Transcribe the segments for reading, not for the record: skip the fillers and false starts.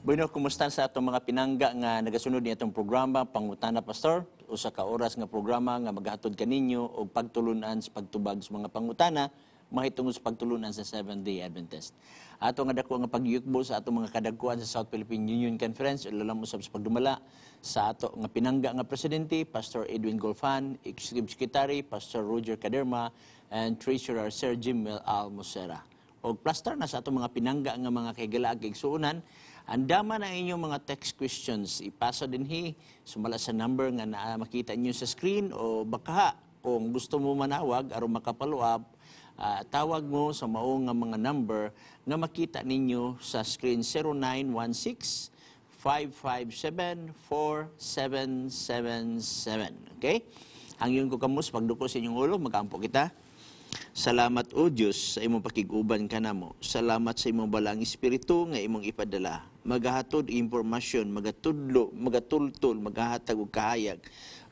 Bueno, kumusta sa atong mga pinangga nga nagasunod ni atong programa Pangutana Pastor, usa ka oras nga programa nga maghatod kaninyo og pagtulunan sa pagtubag sa mga pangutana mahitungod sa pagtulunan sa Seventh-day Adventist. Ato nga dako nga pagyukbo sa atong mga kadagkuan sa South Philippine Union Conference, ilalam usab sa pagdumala sa ato nga pinangga nga presidente, Pastor Edwin Golfan, Executive Secretary Pastor Roger Caderma, and Treasurer Sir Jim Almosera. Og plaster na sa atong mga pinangga nga mga kahigalaag igsuonan, andama na inyong mga text questions. Ipasa din sumala sa number nga makita niyo sa screen o baka kung gusto mo manawag aron makapollow up, tawag mo sa maong nga mga number nga makita ninyo sa screen 0916-557-4777. Okay? Hangyon ko kamus pagduko sa inyong ulo, magampo kita. Salamat o Diyos sa imong pakiguban kanamo. Salamat sa imong balang espiritu nga imong ipadala. Magahatod impormasyon, magatudlo, magatultol, magahatag og kahayag.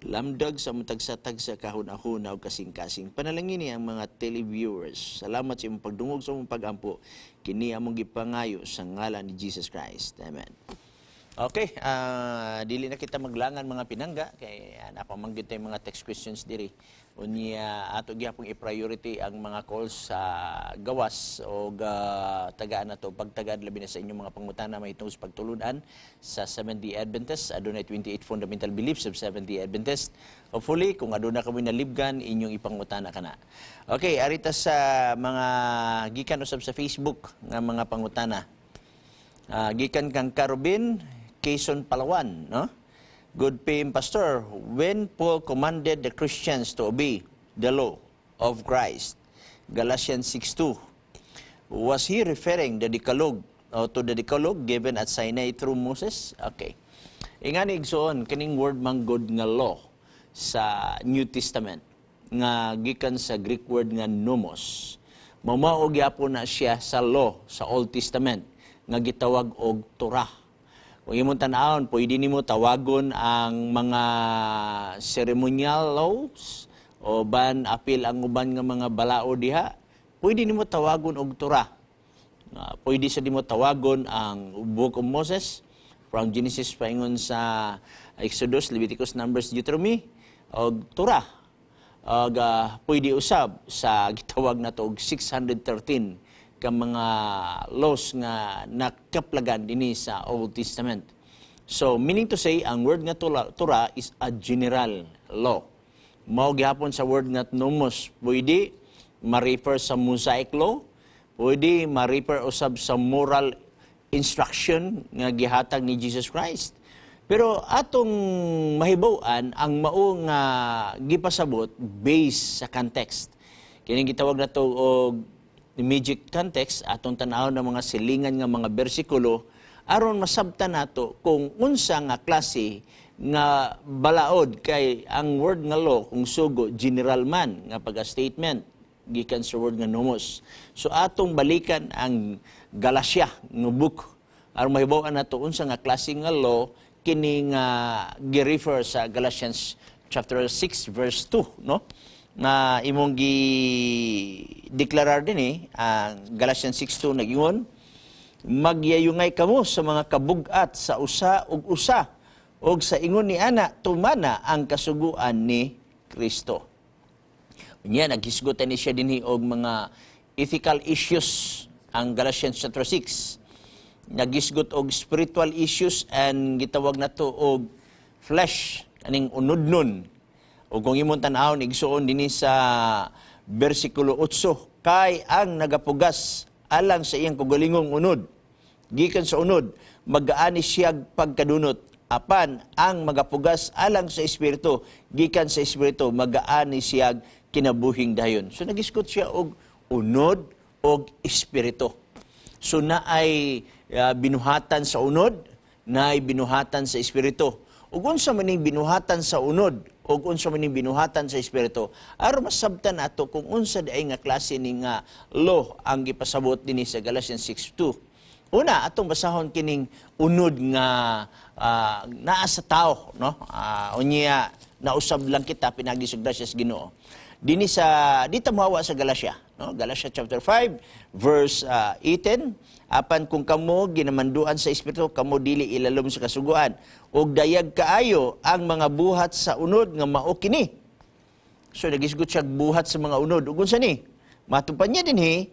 Lamdag sa matagsa-tagsa kahuna-huna o kasing-kasing. Panalangin ni ang mga televiewers. Salamat sa imong pagdungog sa imong pagampo. Kini among gipangayo sa ngalan ni Jesus Christ. Amen. Okay, dili na kita maglangan mga pinangga kay napamanggit tayong mga text questions diri. Unya ato gyapon i-priority ang mga calls sa gawas o tagaan nato pagtagad labi na sa inyong mga pangutana mahitungod sa pagtulunan sa Seventh-day Adventist. Adunay 28 fundamental beliefs of Seventh-day Adventist. Hopefully kung aduna kami nalibgan inyong ipangutana kana. Okay, arita sa mga gikan usab sa Facebook nga mga pangutana. Gikan kang Carubin, Quezon, Palawan, no? Good PM Pastor, when Paul commanded the Christians to obey the law of Christ, Galatians 6:2, was he referring the Decalogue to the Decalogue given at Sinai through Moses? Okay. Ingani igsoon kining word man God nga law sa New Testament nga gikan sa Greek word nga nomos. Mamao gyapon na siya sa law sa Old Testament nga gitawag og Torah. Kung imong tan-awon, pwede nimo tawagon ang mga ceremonial laws o ban apil ang uban nga mga balao diha. Pwede nimo tawagon og Torah. Pwede sa nimo tawagon ang Book of Moses from Genesis paingon sa Exodus, Leviticus, Numbers, Deuteronomy og Torah. Pwede usab sa gitawag nato og 613 ka mga laws nga nakaplagan dinhi sa Old Testament. So, meaning to say, ang word nga Torah is a general law. Mao gihapon sa word nga nomos, pwede ma-refer sa Mosaic law, pwede ma-refer usab sa moral instruction nga gihatag ni Jesus Christ. Pero atong mahibaw-an ang mao nga gipasabot based sa context. Kini gitawag nato og immediate context, atong tanaw ng mga silingan nga mga bersikulo, aron masabtan nato kung unsa nga klase nga balaod kay ang word nga law kung sugo general man nga pag-statement gikan sa word nga nomos. So atong balikan ang Galatia nga book aron mahibaw-an nato unsa nga klase nga law kini nga gi-refer sa Galatians chapter 6 verse 2, no? Na imong gi-deklarar din ang Galatians 6:2 nagingon, magyayungay kamo sa mga kabug-at sa usa ug usa ug sa ingon ni ana tumana ang kasuguan ni Kristo. Unya naghisgotan ni siya dinhi og mga ethical issues ang Galatians chapter 6. Naghisgot og spiritual issues and gitawag nato og flesh aning unodnon. O kung imong tan-awon igsuon dinhi sa bersikulo 8, kay ang nagapugas alang sa iyang kugalingong unod, gikan sa unod, mag-aani siyag pagkadunot, apan ang magapugas alang sa espiritu, gikan sa espiritu, mag-aani siyag kinabuhing dayon. So nagiskot siya og unod og espiritu. So naay binuhatan sa unod, naay binuhatan sa espiritu. Ug unsa maning binuhatan sa unod ug unsa maning binuhatan sa espiritu aron masabtan nato kung unsa diay nga klase ni nga law ang gipasabot dinhi sa Galatians 6:2. Una atong basahon kining unod nga naa sa tao, no? Unya nausab lang kita pinagi sa grasya sa Ginoo. dito mahawa sa Galatia, no? Galatia chapter 5 verse 18, apan kung kamo ginamanduan sa espiritu, kamo dili ilalom sa kasuguan, ug dayag kaayo ang mga buhat sa unod nga mao kini. So nagisgot siya buhat sa mga unod. Ug unsa ni? Matupan niya dinhi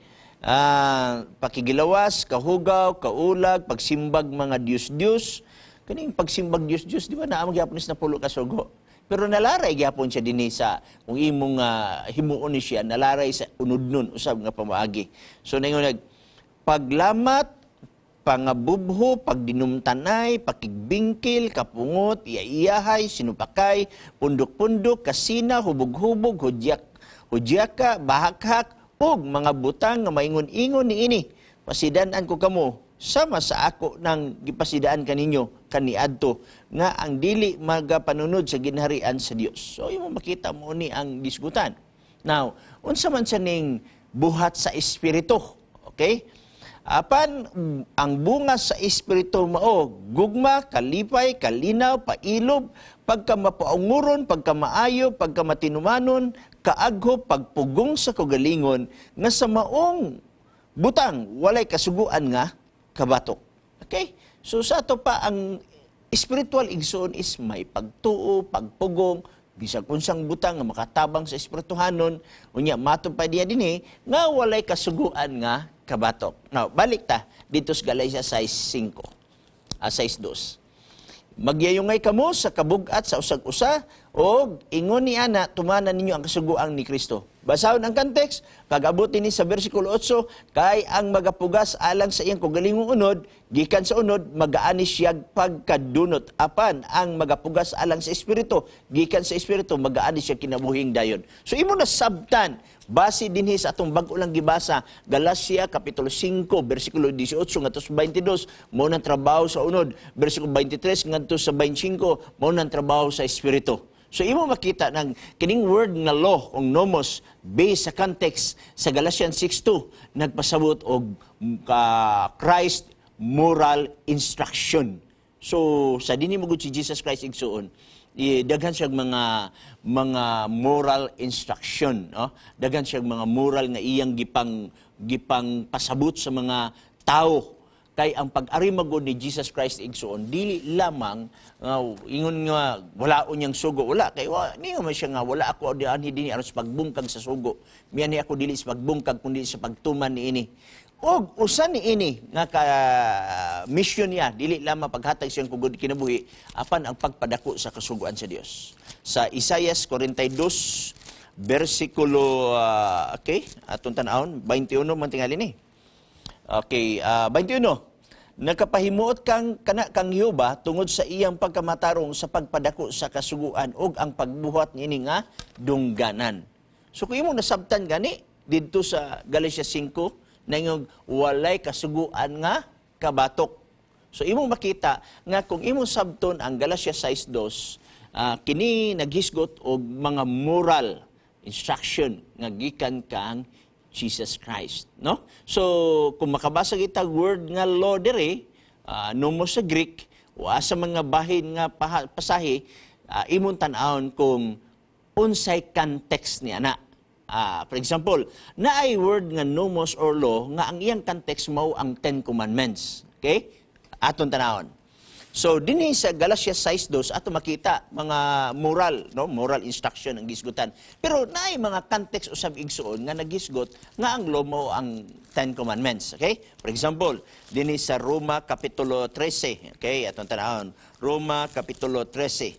pakigilawas, kahugaw, kaulag, pagsimbag mga Dios-Dios. Kaning pagsimbag Dios-Dios, di ba naamang gyapon na pulo ka sugo? Pero nalaray gyapon siya dinhi sa kung imong himuon ni siya, nalaray sa unod nun usab nga pamaagi. So ningon paglamat, pangabubho, pagdinumtanay, pakigbingkil, kapungot, iyahay, sinupakay, pundok-pundok, kasina, hubog-hubog, hudyaka, bahakhak, ug mga butang nga maingon-ingon niini. Pasidan-an ko kamo sama sa ako nang gipasidaan kaninyo kaniadto nga ang dili magapanunod sa ginharian sa Dios. So imo makita mo ni ang disgutan. Now, unsa man sa ning buhat sa espiritu, okay? Apan ang bunga sa espiritu mao gugma, kalipay, kalinaw, pailob, pagkamapaunguron, pagkamaayo, pagkamatinumanon, kaagho, pagpugong sa kagalingon nga sa maong butang walay kasuguan nga kabatok. Okay? So sa ato pa ang spiritual igsoon is may pagtuo, pagpugong, bisag unsang butang nga makatabang sa espirituhanon, unya matupad diya dinhi nga walay kasuguan nga kabatok. Now, balik ta dito sa Galatia 6:5. 6:2. Magyayungay kamo sa kabugat sa usag-usa o ingon ni ana tumanan ninyo ang kasuguan ni Kristo. Basahon ang context, pag-abot ni sa versikulo 8, kay ang magapugas alang sa iyang kagalingong unod, gikan sa unod, magaani siyag pagkadunot. Apan, ang magapugas alang sa Espiritu, gikan sa Espiritu, magaani siya kinabuhing dayon. So, imo na sabtan, base dinhi sa atong bag-o lang gibasa, Galacia, Kapitulo 5, versikulo 18, ngadto sa 22, mao nang trabaho sa unod. Versikulo 23, ngadto sa 25, mao nang trabaho sa Espiritu. So, imo makita ng kining word nga law, o nomos, based sa context sa Galatians 6:2, nagpasabot og Christ moral instruction. So, sa dinhi mo si Jesus Christ igsuon, daghan siya mga moral instruction, no? Daghan siya mga moral nga iyang gipang pasabot sa mga tao. Kay ang pag-ari magod ni Jesus Christ igsuon dili lamang ingon nga wala unyang sugo, wala kay ni man siya nga wala ako dinhi aron sa pagbungkag sa sugo, miyan ni ako dili sa pagbungkag kundi sa pagtuman niini. Og usa niini nga ka mission niya dili lamang paghatag siyang kugod kinabuhi apan ang pagpadako sa kasugoan sa Dios. Sa Isaias 42 versikulo okay atong tan-awon 21 man tingali ni. Okay, 21. Nakapahimuot kang Jehova tungod sa iyang pagkamatarong sa pagpadako sa kasuguan ug ang pagbuhat niini nga dungganan. So kung imong nasabtan gani didto sa Galatia 5 na yung walay kasuguan nga kabatok. So imong makita nga kung imong sabton ang Galatia 6:2, kini naghisgot og mga moral instruction nga gikan kang Jesus Christ, no? So, kung makabasa kita word nga law dere, nomos sa Greek, o sa mga bahin nga pasahi, imong tan-awon kung unsay context niya na. For example, naay word nga nomos or law nga ang iyang context mao ang 10 Commandments. Okay? Aton tan-awon. So, dinhi sa Galatia 6:2 ato makita mga moral, no, moral instruction ang gisgutan. Pero naay mga context usab igsuon nga nagisgot nga ang law mo ang 10 Commandments, okay? For example, dinhi sa Roma Kapitulo 13, okay? Atong tanawon, Roma Kapitulo 13,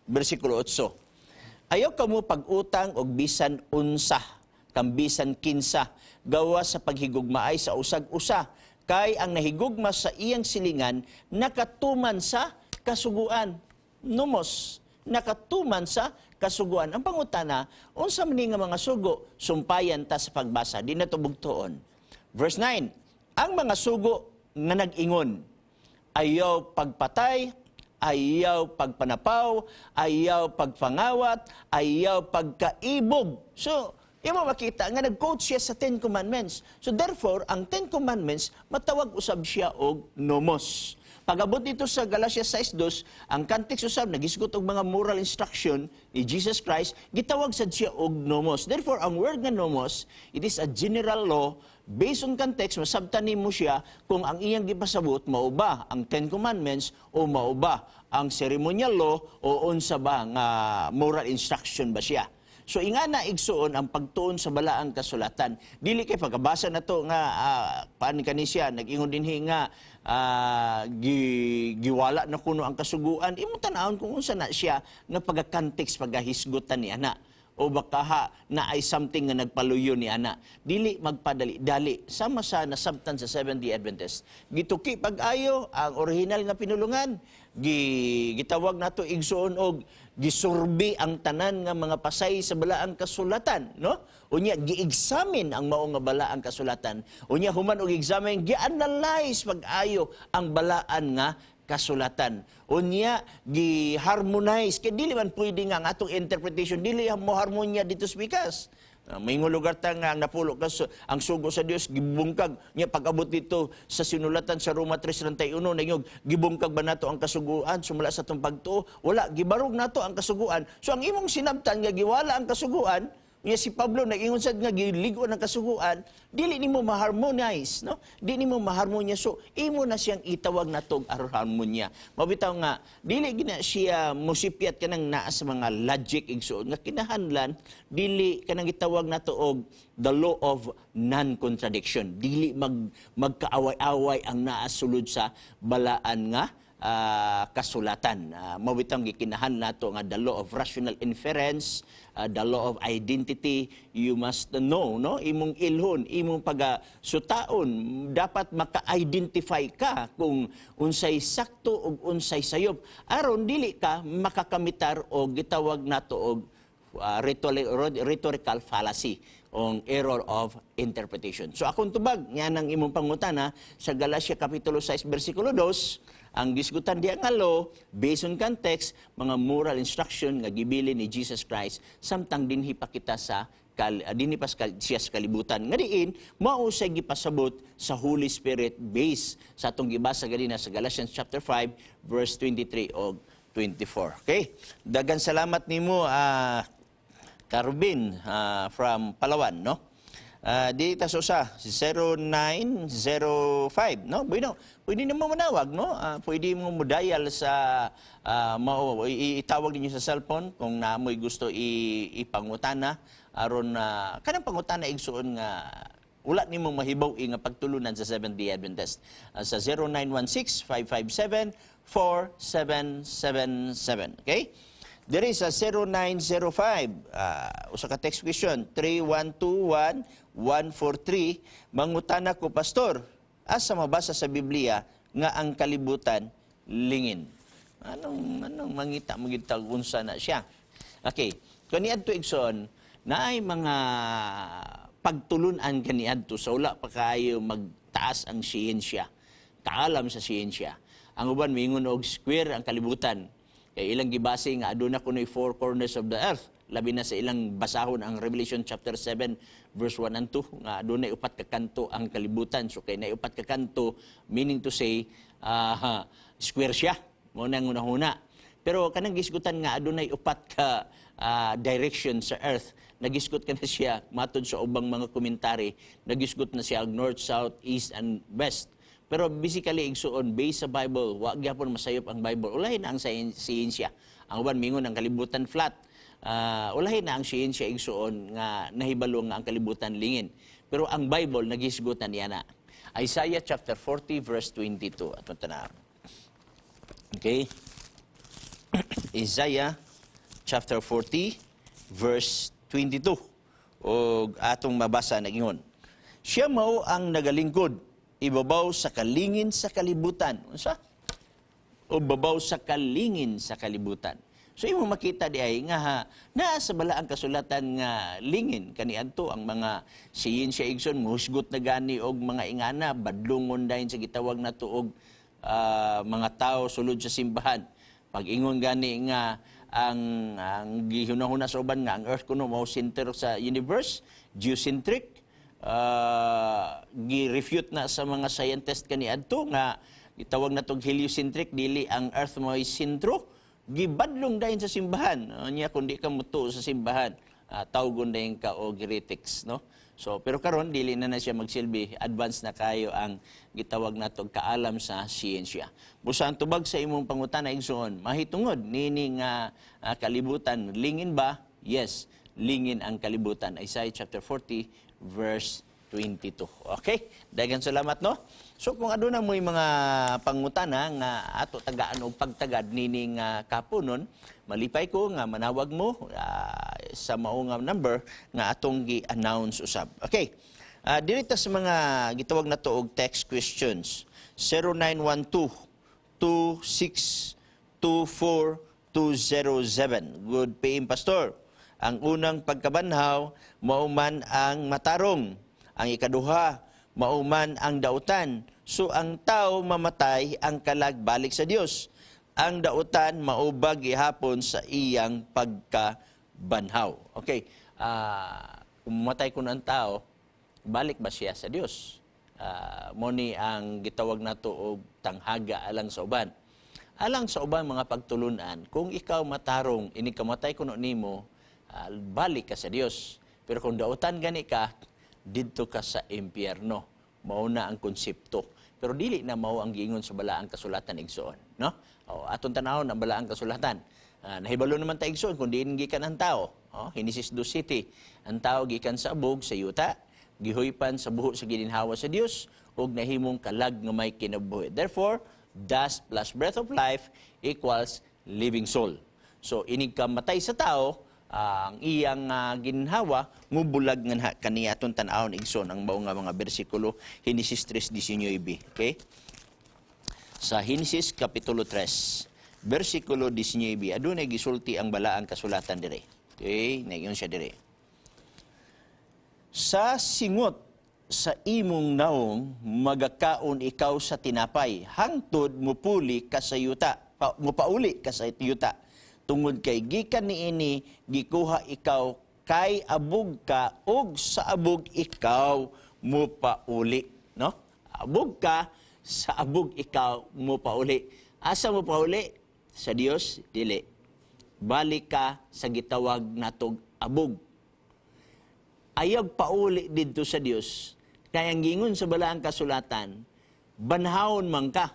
versikulo 8. Ayaw kamo pag-utang og bisan unsa, kang bisan kinsa, gawa sa paghigugmaay sa usag-usa, kay ang nahigugma sa iyang silingan nakatuman sa kasuguan. Nomos, nakatuman sa kasuguan. Ang pangutana, unsa man nga mga sugo, sumpayan ta sa pagbasa, di na tubugtoon. Verse 9, ang mga sugo nga nag-ingon, ayaw pagpatay, ayaw pagpanapaw, ayaw pagpangawat, ayaw pagkaibog. So, imo makita nga nag-quote siya sa 10 Commandments. So therefore, ang 10 Commandments, matawag usab siya og nomos. Pag-abot dito sa Galatia 6:2, ang context usab nagisgot og mga moral instruction ni Jesus Christ, gitawag sad siya og nomos. Therefore, ang word nga nomos, it is a general law based on context. Masabtan nimo siya kung ang iyang gipasabot mao ba ang Ten Commandments o mao ba ang ceremonial law o unsa ba nga moral instruction ba siya. So ingana igsuon ang pagtuon sa balaang kasulatan. Dili kay pagkabasa nato nga paan kani siya nag-ingon dinhi nga giwala na kuno ang kasuguan. Imo tan-awon kung unsa na siya nga pagka-context pagahisgutan ni ana o baka na ay something nga nagpaluyo ni ana. Dili magpadali-dali sama sa nasabtan sa Seventh-day Adventist. Gituki pag-ayo ang original nga pinulungan. Gitawag nato igsuon og gisurbi ang tanan nga mga pasay sa balaang kasulatan, no? Unya gi-examine ang mao nga balaang kasulatan. Unya human og examine, gi-analyze pag-ayo ang balaan nga kasulatan. Unya gi-harmonize kay dili man pwede nga ang atong interpretation dili mo harmonya dito sa pikas. May lugar ta nga napulo ka ang sugo sa Dios gibungkag niya pag-abot dito sa sinulatan sa Roma 3:31 nangyo gibungkag ba nato ang kasuguan sumala sa tong pagtuo wala gibarog nato ang kasuguan. So ang imong sinabtan nga giwala ang kasuguan niya si Pablo nag-ingon sad nga giligo ng kasuguan dili nimo ma-harmonize, no? Dili nimo ma-harmonya, so imo na siyang itawag natog harmonya. Mabitaw nga dili gina siya musipyat kanang naa sa mga logic igsuon nga kinahanglan dili kanang itawag nato og the law of non-contradiction. Dili magkaaway-away ang naa sulod sa balaan nga kasulatan. Mawitang gikinahan nato nga the law of rational inference, the law of identity. You must know, no? Imong ilhon, imong pagasutaon, dapat maka-identify ka kung unsay sakto ug unsay sayop. Aron dili ka makakamitar og gitawag nato og rhetorical fallacy o error of interpretation. So akong tubag, yan ang imong pangutana sa Galatia Kapitulo 6, versikulo 2, ang gisgutan diya nga law, based on context, mga moral instruction nga gibili ni Jesus Christ, samtang dinhi pa kita sa dinhi pa siya sa kalibutan. Nga diin, mao say gipasabot sa Holy Spirit based sa atong gibasa ganina sa Galatians chapter 5, verse 23 o 24. Okay? Dagan salamat nimo Carubin from Palawan, no? Di ta sa 0905, no? Bueno, pwede mo manawag, no? Pwede mo dial sa itawag ninyo sa cellphone kung naamoy gusto ipangutana aron kanang pangutana igsuon nga wala nimo mahibaw nga pagtulunan sa Seventh-day Adventist sa 0916-557-4777. Okay? There is a 0905, usa ka text question, 3121143, mangutana ko, Pastor, asa mabasa sa Biblia nga ang kalibutan lingin? Anong mangita magitag unsa na siya? Okay, kaniadto igsoon, naay mga pagtulunan kaniadto sa wala pa kayo magtaas ang siyensya, kaalam sa siyensya. Ang uban mingon og square ang kalibutan. Kaya ilang gibase nga aduna kunoy four corners of the earth. Labi na sa ilang basahon ang Revelation chapter 7 verse 1 and 2 nga adunay upat ka kanto ang kalibutan. So kay nay upat ka kanto, meaning to say square siya. Mo nang una-una. Pero kanang gisgutan nga adunay upat ka direction sa earth. Nagisgot ka na siya matod sa ubang mga komentary. Nagisgot na siya north, south, east and west. Pero basically, igsuon, based sa Bible, wag gyapon masayop ang Bible. Ulahin na ang siyensya. Ang uban mingon ang kalibutan flat. Ulahin na ang siyensya igsuon nga nahibalo nga ang kalibutan lingin. Pero ang Bible nagisgutan niya na. Isaiah chapter 40 verse 22. At tanaw. Okay? Isaiah chapter 40 verse 22. O atong mabasa nagingon. Siya mao ang nagalingkod ibabaw sa kalingin sa kalibutan. Unsa? O babaw sa kalingin sa kalibutan. So imo makita di ay nga naa sa balaang kasulatan nga lingin kaniadto ang mga siyensya igsoon muhusgot na gani og mga ingana badlongon dayon sa gitawag nato og mga tao sulod sa simbahan. Pag ingon gani nga ang gihunahuna sa uban nga ang earth kuno mao center sa universe, geocentric, gi-refute na sa mga scientist kaniadto nga gitawag na tog heliocentric, dili ang earth mo'y sentro, gibadlong dayon sa simbahan. Nya kundi ka muto sa simbahan, tawgon dayon ka og heretics, no? So, pero karon dili na siya magsilbi, advance na kayo ang gitawag natog kaalam sa siyensya. Busa ang tubag sa imong pangutana igsoon, mahitungod nini nga kalibutan, lingin ba? Yes, lingin ang kalibutan. Isaiah chapter 40 verse 22. Okay? Daghang salamat, no? So kung aduna mo mga pangutana nga ato tagaan og pagtagad nining kapunon, malipay ko nga manawag mo sa mao nga number nga atong gi-announce usab. Okay. Dirita sa mga gitawag na to og text questions. 0912-2624-207. Good PM Pastor. Ang unang pagkabanhaw, mauman ang matarong. Ang ikaduha, mauman ang dautan. So ang tao mamatay, ang kalag balik sa Dios. Ang dautan maubag ihapon sa iyang pagkabanhaw. Okay. Kung mamatay ko ng tao, balik ba siya sa Dios? Moni ang gitawag nato og tanghaga alang sa uban. Alang sa uban mga pagtulunan, kung ikaw matarong, ini kamatay kuno nimo, balik ka sa Dios. Pero kung dautan gani ka, didto ka sa impyerno. Mao na ang konsepto. Pero dili na mao ang giingon sa balaang kasulatan igsoon, no? O aton tanawon ang balaang kasulatan. Nahibalo naman ta igsoon kun diin gikan ang tao. Genesis 2:7. Ang tao gikan sa abog sa yuta, gihuypan sa buho sa gininhawa sa Dios ug nahimong kalag nga may kinabuhi. Therefore, dust plus breath of life equals living soul. So inig ka matay sa tao, ang iyang ginhawa mubulag nga kaniya aton tan-awon igsoon ang mao nga mga bersikulo Genesis 3:19. Okay? Sa Genesis kapitulo 3, bersikulo 19, adunay gisulti ang balaang kasulatan dire. Okay, nayon siya dire. Sa singot sa imong naong magakaon ikaw sa tinapay, hangtod mupuli ka sa yuta, mupauli ka sa yuta. Tungod kay gikan niini gikuha ikaw kay abog ka ug sa abog ikaw mupauli, no? Abog ka sa abog ikaw mupauli. Asa mupauli? Sa Dios dili. Balik ka sa gitawag natog abog. Ayag pauli didto sa Dios. Kaya ang gingon sa balaang kasulatan, banhawon man ka.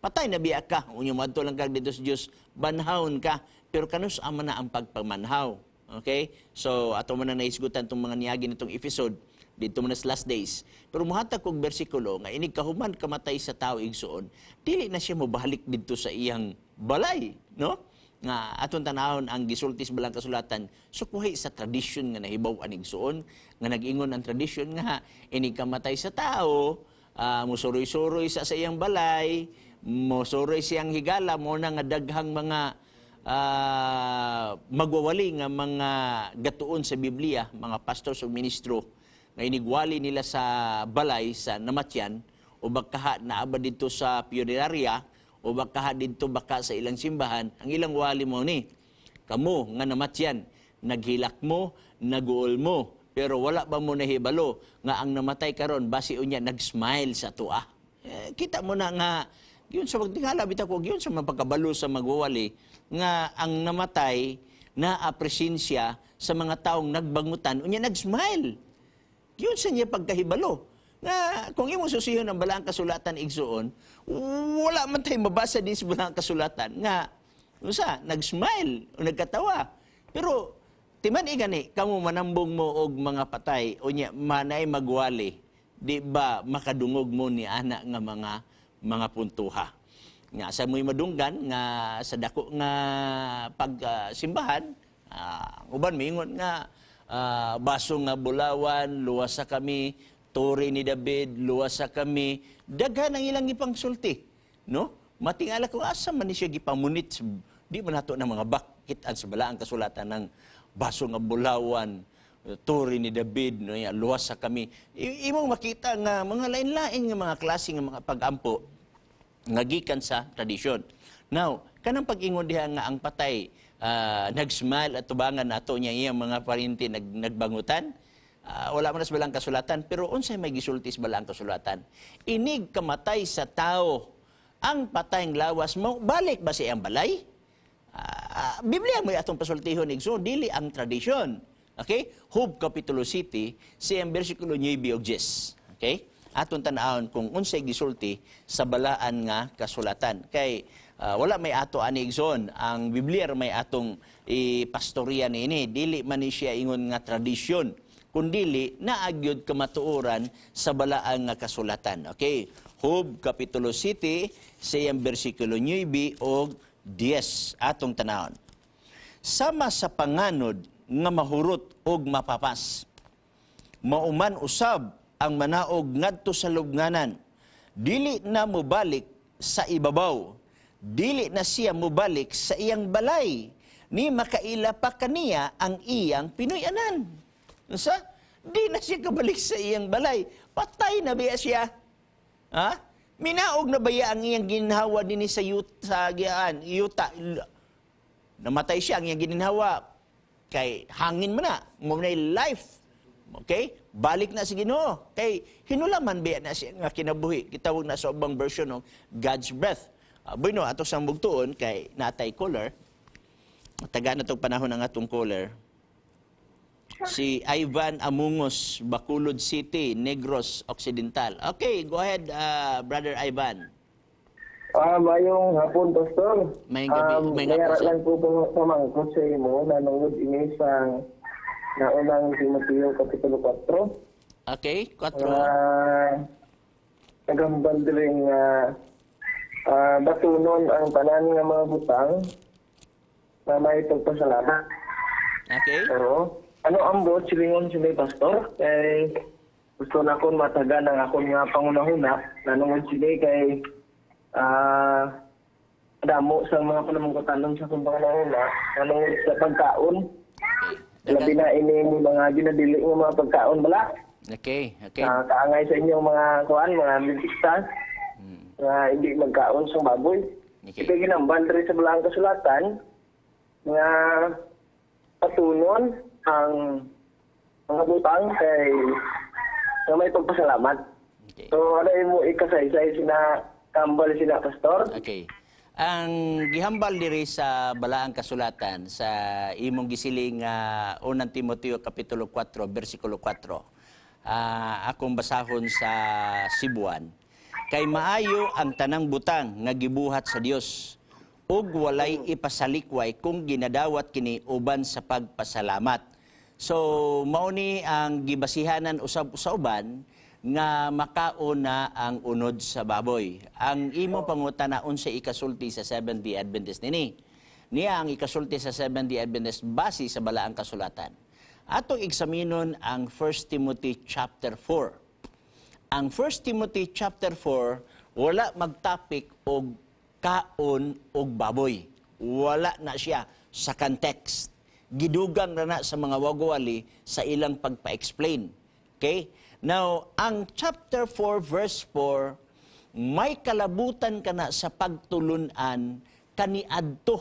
Patay na biya ka. Unya madto lang kag didto sa Dios, banhawon ka. Pero kanus ama na ang pagpamanhaw. Okay? So, ato man na naisgutan itong mga niyagi nitong episode, dito man sa last days. Pero muhatag kong bersikulo, nga inig kahuman kamatay sa tao igsoon, dili na siya mabalik dito sa iyang balay. No? Nga aton tanahon ang gisultis balang kasulatan, sukuhi sa tradisyon nga nahibaw ang igsoon, nga nag-ingon ang tradisyon nga, inig kamatay sa tao, musuroy-suroy sa iyang balay, musuroy siyang higala, mo na nga daghang mga magwawali nga mga gatuon sa Biblia, mga pastor o ministro, nga inigwali nila sa balay, sa namatyan, o bakaha na aba dito sa punerarya, o bakaha dito baka sa ilang simbahan, ang ilang wali mo ni, kamo nga namatyan, naghilak mo, naguol mo, pero wala ba mo nahibalo, nga ang namatay karon basi unya nag-smile sa tua. Kita mo na nga, yun sa pagtingala, bitaw ko, yun sa mapagkabalo sa magwawali, nga ang namatay na apresensya sa mga taong nagbangutan, unya nag-smile. Yun sa niya pagkahibalo. Nga, kung imong susihon ang balaang kasulatan igsoon, wala man tayo mabasa din sa balaang kasulatan, nga, nag-smile o nagkatawa. Pero, timan gani, kamo manambong mo og mga patay, unya manay magwali, di ba makadungog mo ni anak nga mga puntuha. Nga sa mo'y madunggan nga sa dako nga pagsimbahan, uban mingon nga baso nga bulawan, luwasa kami, turi ni David, luwasa kami, daghan ang ilang ipangsulti, no? Matingala ko asa man ni siya gipamunit, di man nato ng mga bakitan sa balaang kasulatan ng baso nga bulawan, turi ni David, no, luwasa kami. Imong makita nga mga lain-lain nga mga klase nga mga pagampo nga gikan sa tradisyon. Now, kanang pag-ingon diha nga ang patay nag-smile at tubangan nato niya iyang mga parinti nagbangutan, wala man sa balang kasulatan, pero unsay may gisulti sa balang kasulatan. Inig kamatay sa tao ang patayng lawas mo, balik ba siyang balay? Biblia mo atong pasultihon igsoon, dili ang tradisyon. Okay? Hub Kapitulo 7, siyang versikulo 9 og 10. Okay? Atong tanahon kung unsay gisulti sa balaan nga kasulatan. Kay wala may ato ani igsoon, ang Biblia may atong pastorya niini, dili man ni siya ingon nga tradisyon, kundili naagyod kamatuoran sa balaan nga kasulatan. Okay? Hub Kapitulo 7, siyang versikulo 9 og 10 atong tanahon. Sama sa panganod nga mahurot og mapapas, mauman usab ang manaog ngadto sa lubnganan, dili na mubalik sa ibabaw, dili na siya mubalik sa iyang balay, ni makaila pa kaniya ang iyang pinuy-anan. Sa di na siya kabalik sa iyang balay, patay na biya siya. Ha? Minaog na baya ang iyang ginhawa din sa yuta. Namatay siya ang iyang ginhawa. Kay hangin mo na. Munay life. Okay? Balik na si Ginoo. Kay hinulaman biya na siya nga kinabuhi. Kitawag na sa ubang version ng God's breath. Bueno, ato sang bugtuon kay natay caller. Taga na itong panahon ng atong caller. Si Ivan Amungos, Bacolod City, Negros Occidental. Okay, go ahead, Brother Ivan. Mayong hapon, Pastor. May gabi, may Mayara hapon, lang po pamangkot sa imo na nungod ini sa naunang Timoteo Kapitulo 4. Okay, 4. Nagambal din batunon ang tanan nga mga butang na may pagpasalamat. Okay. Pero, ano ang buot silingon sila, Pastor? Kay gusto na akong matagan ang akong nga pangunahuna na nungod sila kay damo sa mga panamangkotanon sa akong pangunahuna na nungod sa pagkaon. Okay. Labi na ini mga ginadili ng mga pagkaon bala. Okay, okay. Kaangay sa inyong mga mga mintistas na hindi magkaon sa baboy. Okay. Ito ginambal rin sa Balang Kasulatan nga patunon ang mga butang kay na may pagpasalamat. Okay. So, ano mo ikasaysay sina kambal sina, Pastor? Okay. Ang gihambal diri sa Balaang Kasulatan sa imong gisiling unang Timoteo Kapitulo 4, versikulo 4. Akong basahon sa Cebuan. Kay maayo ang tanang butang nga gibuhat sa Dios ug walay ipasalikway kung ginadawat kini uban sa pagpasalamat. So, mao ni ang gibasihanan usab sa uban nga makauna ang unod sa baboy. Ang imo pangutana unsa ikasulti sa Seventh-day Adventist nini. Niya ang ikasulti sa Seventh-day Adventist base sa Balaang Kasulatan. Atong eksaminon ang 1 Timothy chapter 4. Ang 1 Timothy chapter 4 wala magtapik og kaon og baboy. Wala na siya sa context. Gidugang na sa mga wagwali sa ilang pagpa-explain. Okay? Now, ang chapter 4 verse 4, may kalabutan ka na sa pagtulunan kaniadto.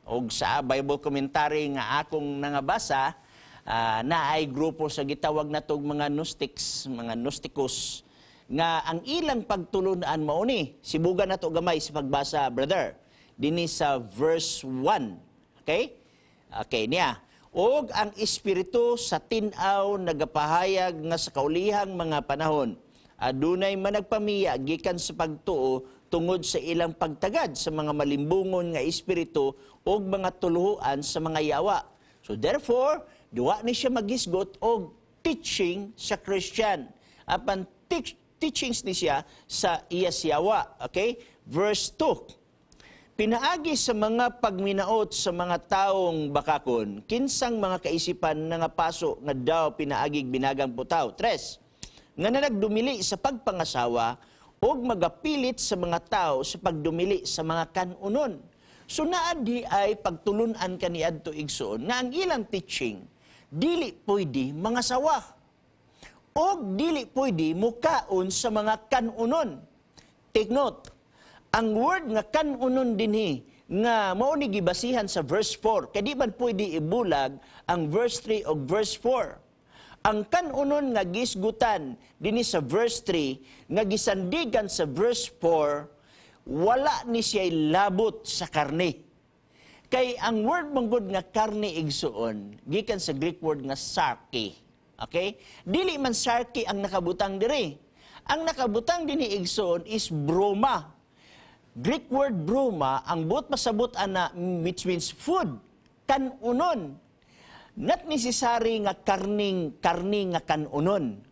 Og sa Bible commentary nga akong nangabasa, na ay grupo sa gitawag na tog mga Gnostics, mga Gnosticos, nga ang ilang pagtulunan mao ni sibugan nato gamay sa pagbasa, brother. Dinhi sa verse 1. Okay? Okay niya. Og ang espiritu sa tin-aw nagapahayag nga sa kaulihang mga panahon adunay managpamiya gikan sa pagtuo tungod sa ilang pagtagad sa mga malimbungon nga espiritu og mga tuluhuan sa mga yawa. So therefore, duwa ni siya magisgot og teaching sa Christian. Apan teachings ni siya sa iyasyawa. Okay? Verse 2. Pinaagi sa mga pagminaot sa mga taong bakakon, kinsang mga kaisipan na nga paso nga daw pinaagig binagang putaw. 3. Nga na nagdumili sa pagpangasawa o magapilit sa mga tao sa pagdumili sa mga kanunon. So naadi ay pagtulunan kaniadto igsoon nga ang ilang teaching, dili pwede mga sawa. O dili pwede mukaon sa mga kanunon. Take note. Ang word nga kanunon dinhi nga mao ni gibasihan sa verse 4 kay di man pwede ibulag ang verse 3 o verse 4. Ang kanunon nga gisgutan dinhi sa verse 3 nga gisandigan sa verse 4 wala ni siya labot sa karne. Kay ang word manggod nga karne igsuon, gikan sa Greek word nga sarki. Okay? Dili man sarki ang nakabutang diri. Ang nakabutang dinhi igsuon is broma. Greek word broma, ang buot pasabot ana which means food, kanunon. Not necessary nga karne nga kanunon.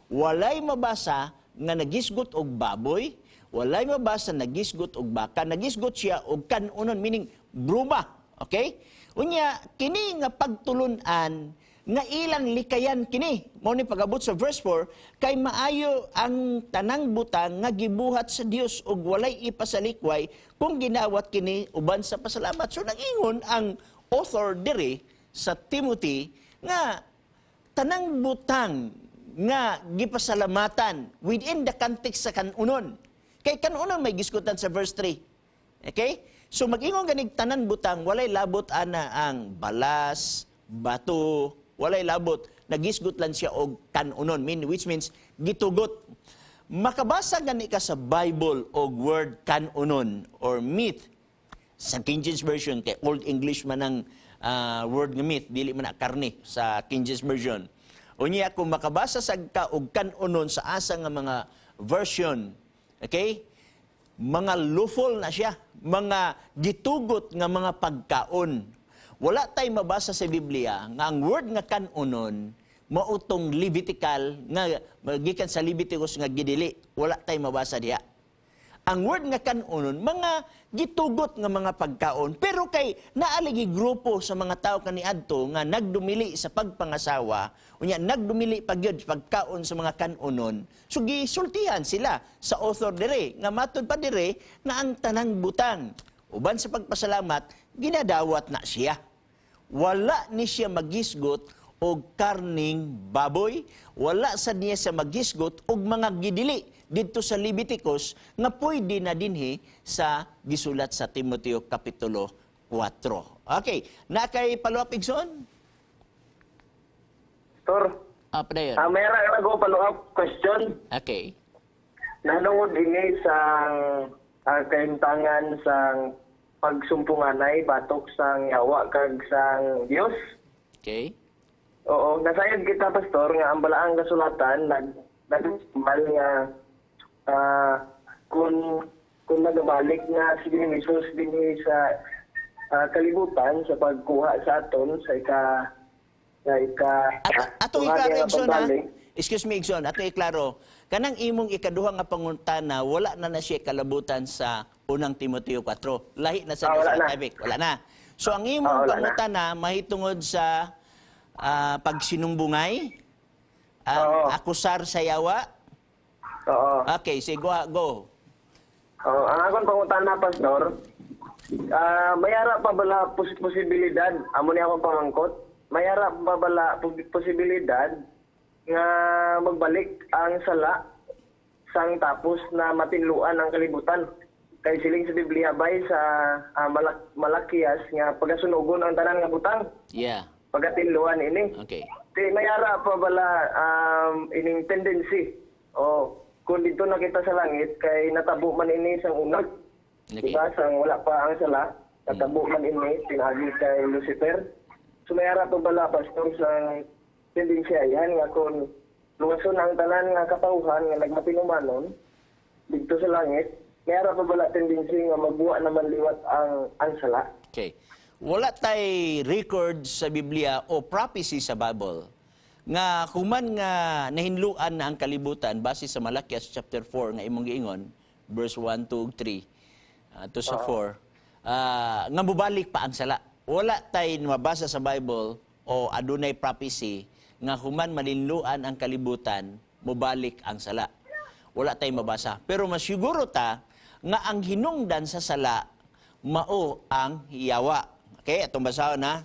Walay mabasa nga nagisgot og baboy, walay mabasa nagisgot og baka, nagisgot siya og kanunon, meaning bruma. Okay? Unya, kini nga pagtulunan, nga ilang likayan kini. Mao ni pag-abot sa verse 4, kay maayo ang tanang butang nga gibuhat sa Dios ug walay ipasalikway kung ginawat kini uban sa pasalamat. So nag-ingon ang author diri sa Timothy nga tanang butang nga gipasalamatan within the context sa kanunon. Kay kanunon may gisgutan sa verse 3. Okay? So mag-ingon ganig tanan butang, walay labot ana ang balas, bato, walay labot, nagisgot lang siya og kanunon, which means gitugot. Makabasa gani ka sa Bible og word kanunon or myth. Sa King James Version, kay Old English man ang word nga myth, dili man na karne sa King James Version. Unya kung makabasa sad ka og kanunon sa asa nga mga version, okay? Mga lawful na siya, mga gitugot nga mga pagkaon. Wala tay mabasa sa Biblia nga ang word nga kanunon mautong Levitical nga gikan sa Leviticus nga gidili. Wala tay mabasa diha. Ang word nga kanunon mga gitugot nga mga pagkaon, pero kay naaligi grupo sa mga tao kaniadto nga nagdumili sa pagpangasawa, unya nagdumili pagyud pagkaon sa mga kanunon. So gisultihan sila sa author dire nga matud pa dire nga ang tanang butang uban sa pagpasalamat ginadawat na siya. Wala ni siya magisgot og karning baboy, wala sad niya sa magisgot og mga gidili didto sa Leviticus nga pwede na dinhi sa gisulat sa Timoteo kapitulo 4. Okay, na kay follow-up igsoon? Pastor, Padayon. mayroon ako follow-up question. Okay. Nanungod ini sa kaimtangan sa pagsumpunganay batok sang yawa kag sang Dios. Okay. Oo, nasayad kita pastor nga ang balaang kasulatan nagsimbal nga kung nagabalik nga si Jesus dinhi sa kalibutan sa pagkuha sa aton sa Ato iklaro Igsoon ha. Excuse me Igsoon, ato iklaro. Kanang imong ikaduha nga pangutana wala na siya kalabutan sa unang Timoteo 4. Lahi na sa topic, wala na. So ang imong pangutana mahitungod sa pagsinumbungay, ang akusar sa yawa. Oo. Okay, sige, go. Ang akong pangutana pastor, mayara pa bala posibilidad, amo ni akong pangangkot, mayara pa bala posibilidad nga magbalik ang sala sang tapos na matinluan ang kalibutan. Kay siling sa Biblia bay sa Malakias nga pagasunugon ang tanan nga butang. Yeah. Pagatinluan ini. Okay. Mayara pa bala ining tendency. Kung dito nakita sa langit kay natabo man ini sang unag. Okay. Diba sang wala pa ang sala, natabo man ini pinagi kay Lucifer. So mayara pa bala pastor sa tendency ayan nga kung luwason ang tanan nga katawhan nga nagmatinumanon dito sa langit, mayara pa bala tendency nga magbuwa naman liwat ang sala. Okay. Wala tay record sa Biblia o prophecy sa Bible nga human nga nahinluan na ang kalibutan base sa Malakias chapter 4 nga imong giingon verse 1 to 3 to sa 4 nga mubalik pa ang sala. Wala tay mabasa sa Bible o adunay prophecy nga human malinluan ang kalibutan mubalik ang sala. Wala tay mabasa. Pero masiguro ta nga ang hinungdan sa sala mao ang yawa. Okay, atong basahon na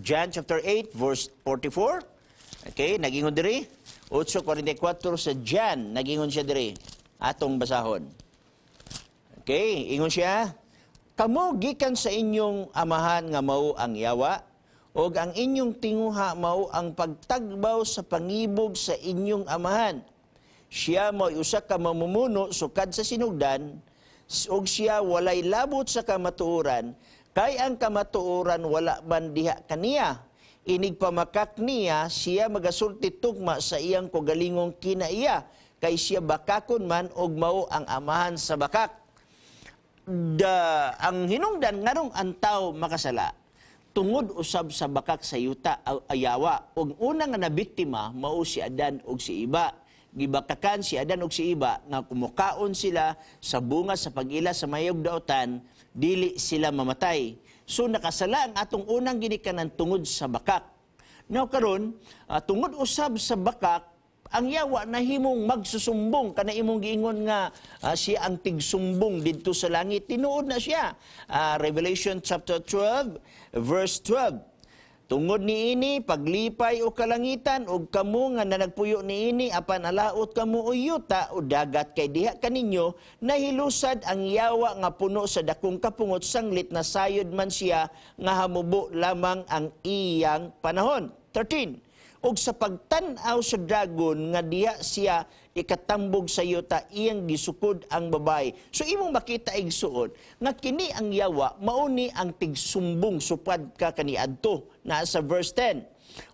John chapter 8 verse 44. Okay, nagingon diri 8:44 sa John, nagingon siya diri. Atong basahon. Okay, ingon siya, kamo gikan sa inyong amahan nga mao ang yawa, og ang inyong tinguha mao ang pagtagbaw sa pangibog sa inyong amahan. Siya mo'y usa ka mamumuno sukad sa sinugdan, ug siya walay labot sa kamatuoran, kay ang kamatuoran wala man diha kaniya. Inig pamakak niya, siya magasulti tugma sa iyang kogalingong kinaiya, kay siya bakakon man og mao ang amahan sa bakak. Ang hinungdan ngarong ang tao makasala, tungod usab sa bakak sa yuta ayawa, ug una nga nabiktima mao si Adan ug si Iba. Gibakakan si Adan ug si Iba nga kumukaon sila sa bunga sa pag-ila sa mayog daotan, dili sila mamatay. So nakasala ang atong unang ginikanan tungod sa bakak. Now karon, tungod usab sa bakak, ang yawa na himong magsusumbong, kana imong giingon nga siya ang tigsumbong didto sa langit, tinuod na siya. Revelation chapter 12, verse 12. Tungod niini paglipay o kalangitan ug kamo nga nanagpuyo niini apan alaot kamo o yuta o dagat, kay diha kaninyo nahilusad ang yawa nga puno sa dakong kapungot, sanglit na sayod man siya nga hamubo lamang ang iyang panahon. 13. Og sa pagtan-aw sa dragon nga diha siya ikatambog sa yuta, iyang gisukod ang babae. So imong makita igsuon nga kini ang yawa mauni ang tigsumbong supad ka kaniadto na sa verse 10.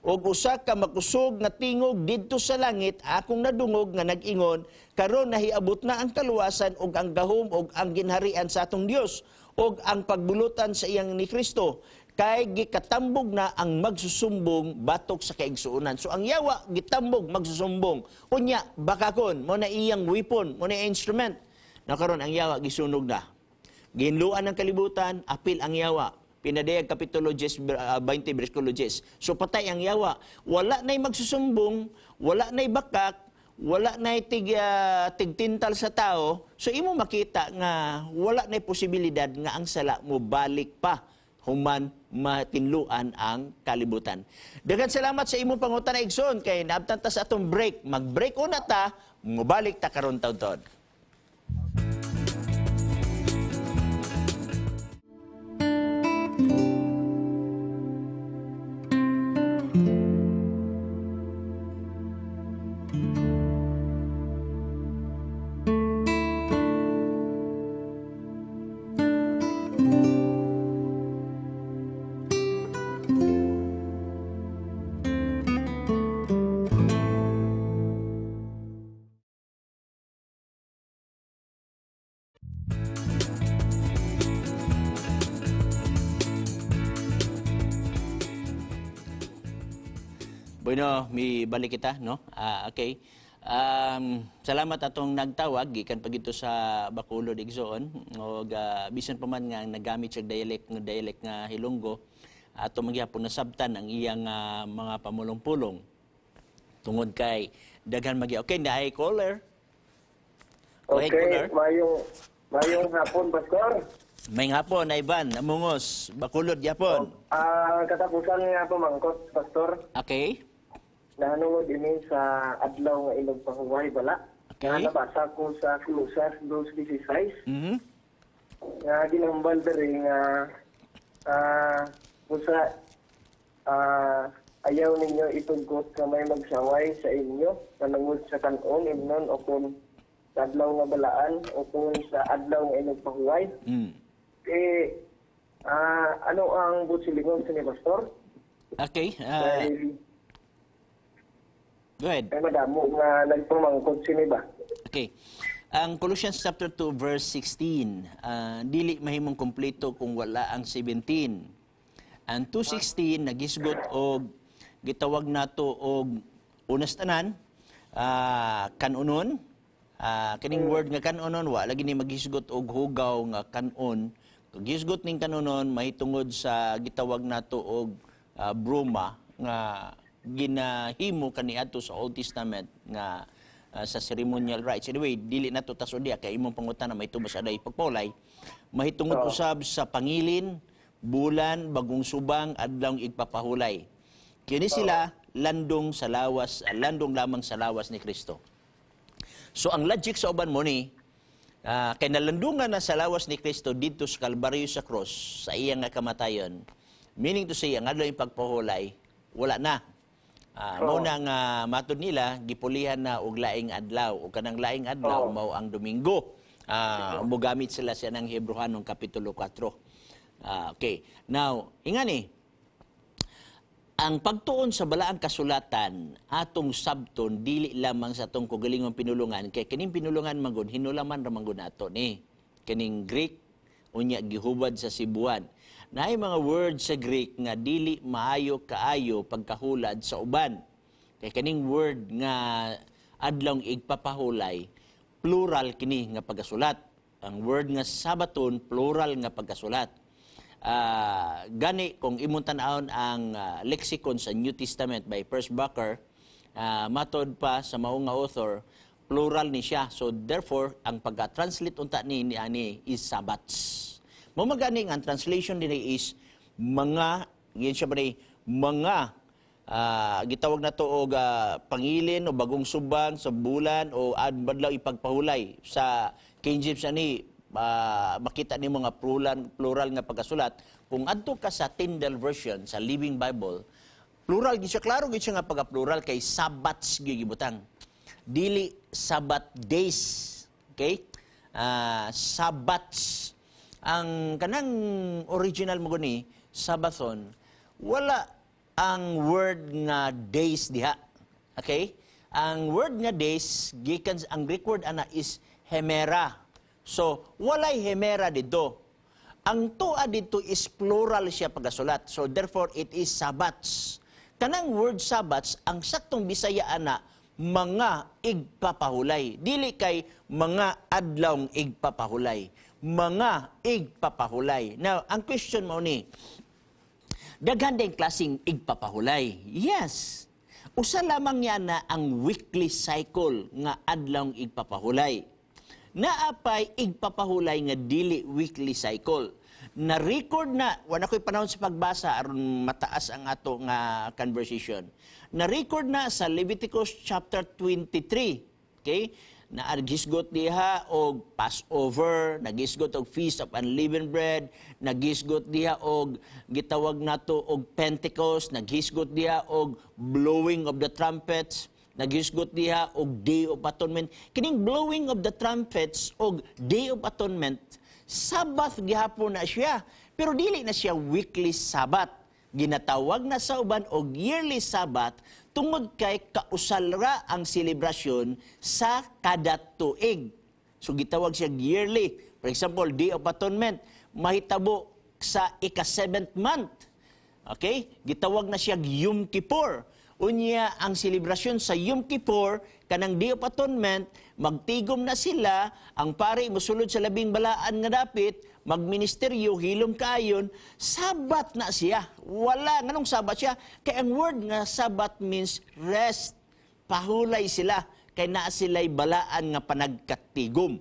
Og usa ka makusog nga tingog didto sa langit akong nadungog nga nag-ingon, karon nahiabot na ang kaluwasan og ang gahom og ang ginharian sa atong Dios og ang pagbulutan sa iyang ni Kristo, kay gikatambog na ang magsusumbong batok sa kaigsuonan. So ang yawa gitambog magsusumbong, unya bakakon mo na iyang weapon, mo na instrument. Nakaron ang yawa gisunog na, ginluan ng kalibutan, apil ang yawa. Pinadayag kapitulo 10, 20 bersikulo 10. So patay ang yawa, wala na'y magsusumbong, wala na'y bakak, wala na'y tigtintal sa tao. So imo makita nga wala na'y posibilidad nga ang sala mo balik pa human matinluan ang kalibutan. Daghang salamat sa imong pangutan na igsoon, kay naabtan ta sa atong break. Mag-break una ta, mubalik ta karon taud-taud. Bueno, may balik kita, no? Okay. Salamat atong nagtawag gikan pagito sa Bacolod igsoon, og bisan pa man nga nagamit siya dialect nga Hilonggo, ato magyapon nasabtan ang iyang mga pamulong-pulong. Tungod kay daghan okay na ay caller. Okay, mayong hapon, Pastor. May hapon, Ivan, Amungos, Bacolod, Yapon. Katapusan nga pamangkot, Pastor. Okay. Nanungod ini sa adlaw nga ilang pahuway bala. Okay. Nga nabasa ko sa Colosas 2:16. Mhm. Nga ginambal diri nga usa ayaw ninyo itugot nga may magsaway sa inyo nanungod sa kanon imnon o kung sa adlaw nga balaan o kung sa adlaw nga ilang pahuway. Mm. Ano ang busilingon sa ni Pastor? Okay. Go ahead. Ay madamo nga nagpumangkot sini ba? Okay. Ang Colossians chapter 2 verse 16, dili mahimong kompleto kung wala ang 17. Ang 2:16 nagisgot og gitawag nato og unas tanan, kanunon. Kining word nga kanunon wa lagi ni magisgot og hugaw nga kanon. Kung gisgot ning kanunon mahitungod sa gitawag nato og bruma nga ginahimo kaniadto sa Old Testament nga sa ceremonial rites. Anyway, dili nato tasodya kay imong pangutan na may tubas aday pagpaulay. Mahitungod usab sa pangilin, bulan, bagong subang, adlaw igpapahulay. Kini sila landong sa lawas, landong lamang sa lawas ni Kristo. So ang logic sa uban mo ni kay nalandungan na sa lawas ni Kristo dito sa Kalbaryo sa cross, sa iyang kamatayon. Meaning to say, ang adlaw yung pagpahulay, wala na. Muna nga matod nila, gipulihan na og laing adlaw. O kanang laing adlaw, mao ang Domingo. Mugamit sila siya ng Hebrewanong Kapitulo 4. Okay. Now, ingani, ang pagtuon sa balaang kasulatan, atong sabton, dili lamang sa atong kugalingong pinulungan, kay kining pinulungan manggod, hinulaman ramanggon nato ni. Kining Greek, unya gihubad sa Cebuan. Naay mga word sa Greek nga dili maayo kaayo pagkahulad sa uban. Kay kining word nga adlong igpapahulay, plural kini nga pagkasulat. Ang word nga sabaton, plural nga pagkasulat. Gani, kung imong tan-awon ang lexicon sa New Testament by First Bucker, matod pa sa mao nga author, plural ni siya. So therefore, ang pagka-translate unta ni is Sabbats. Mamagani ang translation din is mga, yun siya ba ni, mga gitawag na to og pangilin o bagong subang sa bulan o adbadlaw ipagpahulay. Sa King James ani makita nimo nga plural nga pagkasulat. Kung adto ka sa Tyndale version sa Living Bible, plural gid siya, klaro gid siya nga pagka-plural kay Sabbats gibutang. Dili Sabbath days. Okay? Sabbats. Ang kanang original mo guni, Sabbathon, wala ang word nga days diha. Okay? Ang word nga days, gikan ang Greek word ana is hemera. So, walay hemera dito. Ang tuwa dito is plural siya pagkasulat. So, therefore, it is Sabbats. Kanang word Sabbats, ang saktong Bisaya ana, mga igpapahulay. Dili kay mga adlawng igpapahulay. Mga igpapahulay. Now, ang question mo ni, daghan din klaseng igpapahulay. Yes. Usa lamang niya na ang weekly cycle nga adlawng igpapahulay. Naapay igpapahulay nga dili weekly cycle. Na-record na, wala ko'y panahon sa pagbasa aron mataas ang ato nga conversation. Na-record na sa Leviticus chapter 23. Okay? Nagisgot diha og Passover, nagisgot og Feast of Unleavened Bread, nagisgot diha og gitawag nato og Pentecost, nagisgot diha og blowing of the trumpets, nagisgot diha og Day of Atonement. Kining blowing of the trumpets og Day of Atonement, Sabbath gihapon na siya, pero dili na siya weekly Sabbath. Ginatawag na sa uban og yearly Sabbath tungod kay kausal ra ang selebrasyon sa kada tuig. So gitawag siya yearly. For example, Day of Atonement, mahitabo sa ika-7th month. Okay? Gitawag na siya Yom Kippur. Unya ang selebrasyon sa Yom Kippur, kanang Day of Atonement, magtigom na sila, ang pare mosulod sa labing balaan nga dapit, magministeryo, hilom kaayon, Sabat na siya. Wala, nganong Sabat siya? Kaya ang word nga Sabat means rest. Pahulay sila, kay naa sila'y balaan nga panagkatigom.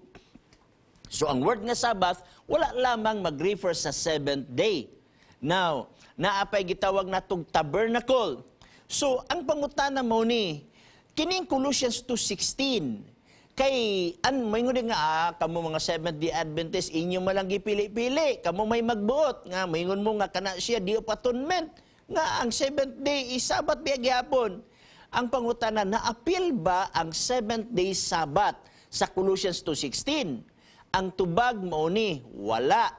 So ang word nga Sabbath, wala lamang mag-refer sa 7th day. Now, naapay gitawag natong tabernacle. So, ang pangutana mo ni, kining Colossians 2:16, kay, mayingon nga, kamo mga Seventh-day Adventist, inyo malang gipili-pili, kamo may magbuot, nga, mayingon mo nga, kana siya, Day of Atonement, nga, ang 7th day is Sabbath biya gihapon. Ang pangutana, na-appeal ba ang 7th day Sabbath sa Colossians 2:16? Ang tubag mo ni, wala.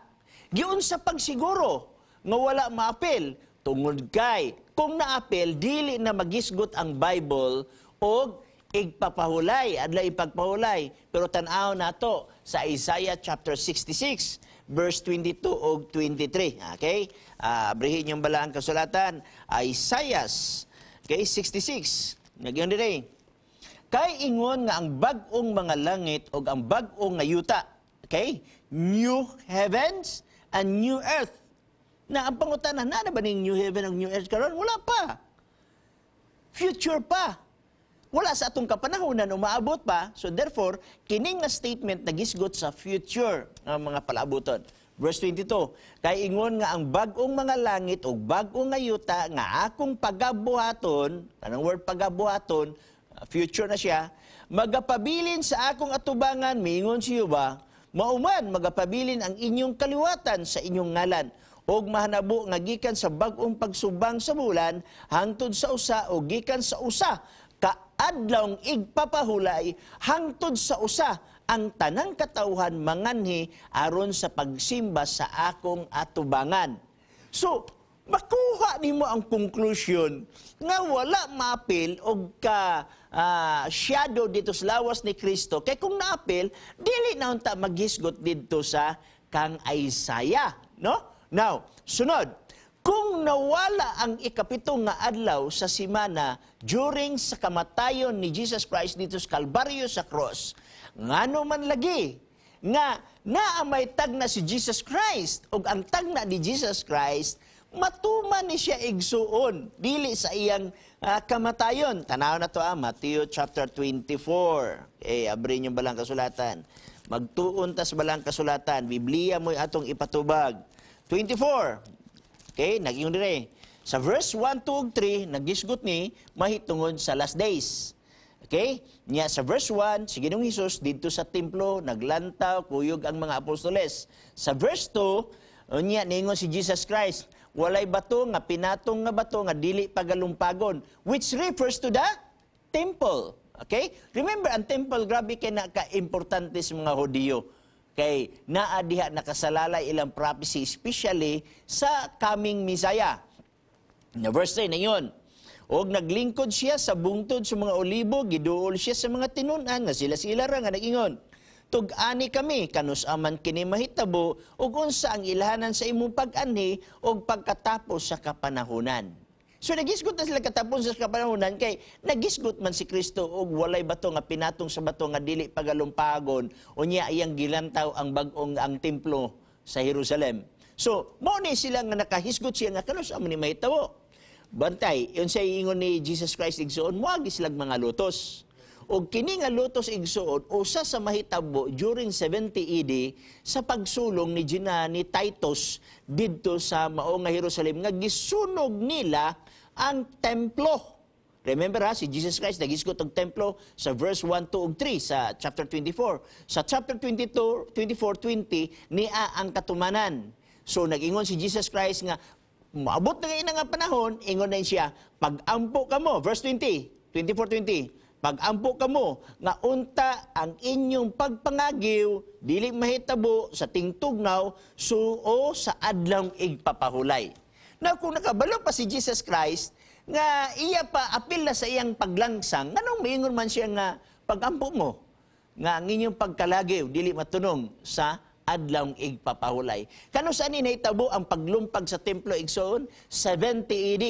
Giun sa pagsiguro, nga wala ma-appeal, tungod kay, kung na-appeal, dili na magisgot ang Bible o igpapahulay, adla ipagpahulay. Pero tanaw nato sa Isaiah chapter 66, verse 22 o 23. Okay? Abrihin yung balaang kasulatan. Isaiah, okay, 66. Nagyan dire. Kay ingon nga ang bag-ong mga langit o ang bag-ong nga yuta. Okay? New heavens and new earth. Na ang pangutanan, na ba ning new heaven and new earth karon? Wala pa. Future pa. Wala sa atong kapanahonan umaabot pa. So therefore, kining nga statement nagisgot sa future ng mga palabuton. Verse 22, kay ingon nga ang bag-ong mga langit o bag-ong nga yuta nga akong pagabuhaton, anong word pagabuhaton, future na siya, magapabilin sa akong atubangan, miingon siyo ba, mauman magapabilin ang inyong kaliwatan sa inyong ngalan, og mahanabo nga gikan sa bag-ong pagsubang sa bulan, hangtod sa usa o gikan sa usa, kaadlawng igpapahulay, hangtod sa usa, ang tanang katawhan manganhi aron sa pagsimba sa akong atubangan. So, makuha nimo ang conclusion nga wala maapil og ka shadow dito sa lawas ni Kristo. Kay kung naapil, dili na unta maghisgot dito sa kang Isaiah, no? Now, sunod, kung nawala ang ikapitong nga adlaw sa simana during sa kamatayon ni Jesus Christ dito sa Kalbaryo sa cross, ngano man lagi nga naamay tagna si Jesus Christ ug ang tagna ni Jesus Christ matuman ni siya igsuon dili sa iyang kamatayon. Tanaw na to Matthew chapter 24. Abri niyo balang kasulatan. Magtuon tas balang kasulatan. Biblia mo atong ipatubag. 24. Okay, nag-ingon dire. Sa verse 1, 2, ug 3, nagisgot ni mahitungod sa last days. Okay? Nya sa verse 1, si Ginoong Hesus dito sa templo naglantaw kuyog ang mga apostoles. Sa verse 2, nya ningon si Jesus Christ, walay bato nga pinatong nga bato nga dili pagalumpagon, which refers to the temple. Okay? Remember, ang temple, grabe kay naka-importante sa mga Hudiyo. Kay naa diha nakasalalay ilang prophecy, especially sa coming Messiah. Na verse 3 na yun. Og naglingkod siya sa bungtod sa mga olibo, giduol siya sa mga tinunan, nga sila ra nga nag-ingon. Tug-ani kami, kanus aman kini mahitabo, ug unsa ang ilhanan sa imong pag-anhi, og pagkatapos sa kapanahunan. So nagisgot na sila katapos sa kapanahunan, kay nagisgot man si Kristo, og walay bato nga pinatong sa bato nga dili pagalumpagon, unya iyang gilantaw ang bag-ong ang templo sa Jerusalem. So, mo ni sila nga nakahisgot siya nga kanus aman ni mahitabo. Bantay, yun sa ingon ni Jesus Christ igsuon, muagi silang mga lutos. O kini nga lutos igsuon, usa sa mahitabo during 70 AD sa pagsulong ni Titus didto sa mao nga Jerusalem nga gisunog nila ang templo. Remember si Jesus Christ nagisgot og templo sa verse 1, 2 ug 3 sa chapter 24. Sa chapter 22, 24, 20 niya ang katumanan. So nag-ingon si Jesus Christ nga maabot na ngayon nga panahon, ingon na siya, pag-ampo ka mo, verse 20, 24-20, pag-ampo ka mo, nga unta ang inyong pagpangagiw, dili mahitabo sa tingtugnaw, suo sa adlang igpapahulay. Now, kung nakabalo pa si Jesus Christ, nga iya pa apil na sa iyang paglangsang, anong maingon man siya nga pag-ampo mo, nga ang inyong pagkalagiw, dili matunong sa adlawng igpapahulay. Kano saan ni nahitabo ang paglumpag sa templo igsoon? 70 AD.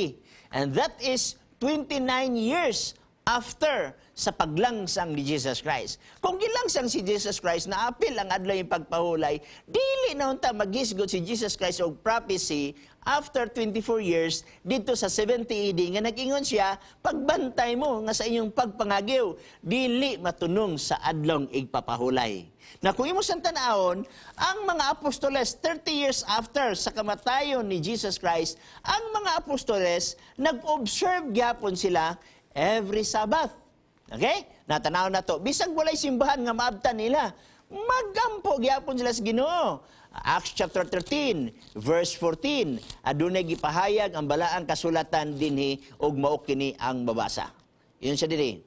And that is 29 years after sa paglangsang ni Jesus Christ. Kung gilangsang si Jesus Christ, naapil ang adlawng pagpahulay, dili na unta maghisgot si Jesus Christ og prophecy after 24 years dito sa 70 AD nga nag-ingon siya, pagbantay mo nga sa inyong pagpangagiw, dili matunong sa adlawng igpapahulay. Na kung imo sang tan-awon, ang mga apostoles 30 years after sa kamatayon ni Jesus Christ, ang mga apostoles nag-observe gyapon sila every Sabbath. Okay? Natanaw na to. Bisag walay simbahan nga maabtan nila, magampo gyapon sila sa Ginoo. Acts chapter 13, verse 14, adunay gipahayag ang balaang kasulatan dinhi og mao kini ang babasa. Yun siya diri.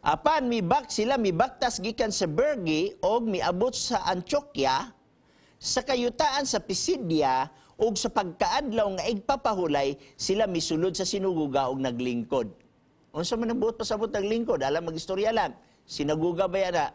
Apan sila mibaktas gikan sa Berge og miabot sa Antioquia, sa kayutaan sa Pisidia og sa pagkaadlaw nga igpapahulay sila misulod sa sinuguga og naglingkod. Unsa man ang buot pasabot naglingkod? Alam magistorya lang. Sinaguga ba yan na?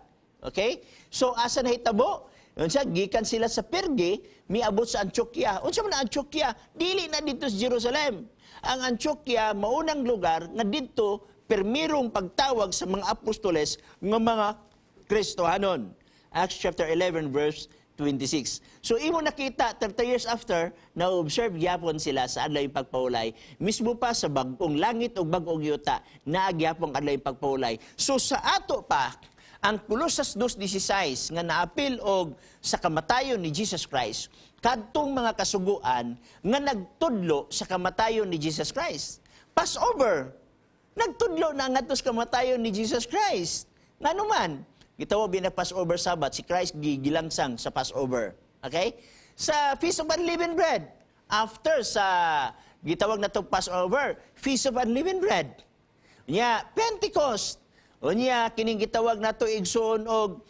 Okay? So asa nahitabo? Unsa gikan sila sa Perge, miabot sa Antioquia. Unsa man ang Antioquia? Dili na dito sa Jerusalem. Ang Antioquia maunang lugar nga dito permirong pagtawag sa mga apostoles ng mga Kristohanon. Acts chapter 11 verse 26. So imo nakita 30 years after na-observe gyapon sila sa adlaw pagpahulay, mismo pa sa bag-ong langit ug bag-ong yuta naagyapon adlaw pagpahulay. So sa ato pa ang Colossus 2:16 nga naapil og sa kamatayon ni Jesus Christ kadtong mga kasuguan nga nagtudlo sa kamatayon ni Jesus Christ. Passover nagtudlo na nga sa kamatayon ni Jesus Christ. Nga naman, gitawag na Passover Sabbath, si Christ gilangsang sa Passover. Okay? Sa Feast of Unleavened Bread, after sa gitawag na itong Passover, Feast of Unleavened Bread. Pentecost, Unya kining gitawag nato igsoon og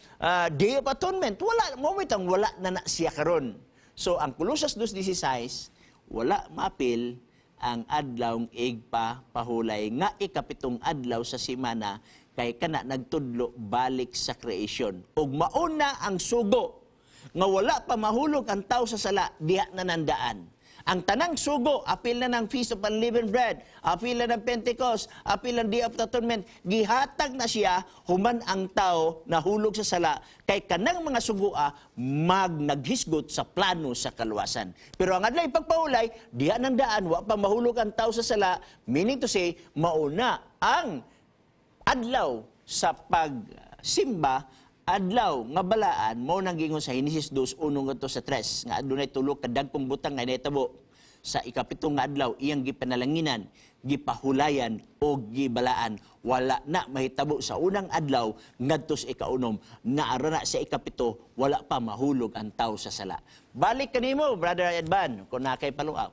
Day of Atonement, wala na siya karon. So ang Colossus 2:16 wala maapil ang adlaw igpahulay nga ikapitong adlaw sa semana kay kana nagtudlo balik sa creation. Ug mauna ang sugo nga wala pa mahulog ang tao sa sala diha na nandaan. Ang tanang sugo, apil na ng Feast of Unleavened Bread, apil na ng Pentecost, apil ng Day of Atonement, gihatag na siya, human ang tao na hulog sa sala, kay kanang mga sugua, naghisgot sa plano sa kaluwasan. Pero ang adlay pagpaulay, diha nang daan, wa pa mahulog ang tao sa sala, meaning to say, mauna ang adlaw sa pagsimba, adlaw nga balaan mo nang gingon sa Henesis 2:1 ngadto sa 3 nga adunay tulo ka dagkong butang nga nahitabo sa ikapitong nga adlaw iyang gipanalanginan, gipahulayan o gibalaan. Wala na mahitabo sa unang adlaw ngadto sa ikaunom, naara na sa ikapito, wala pa mahulog ang tao sa sala. Balik kanimo Brother Edban kung nakay paluaw.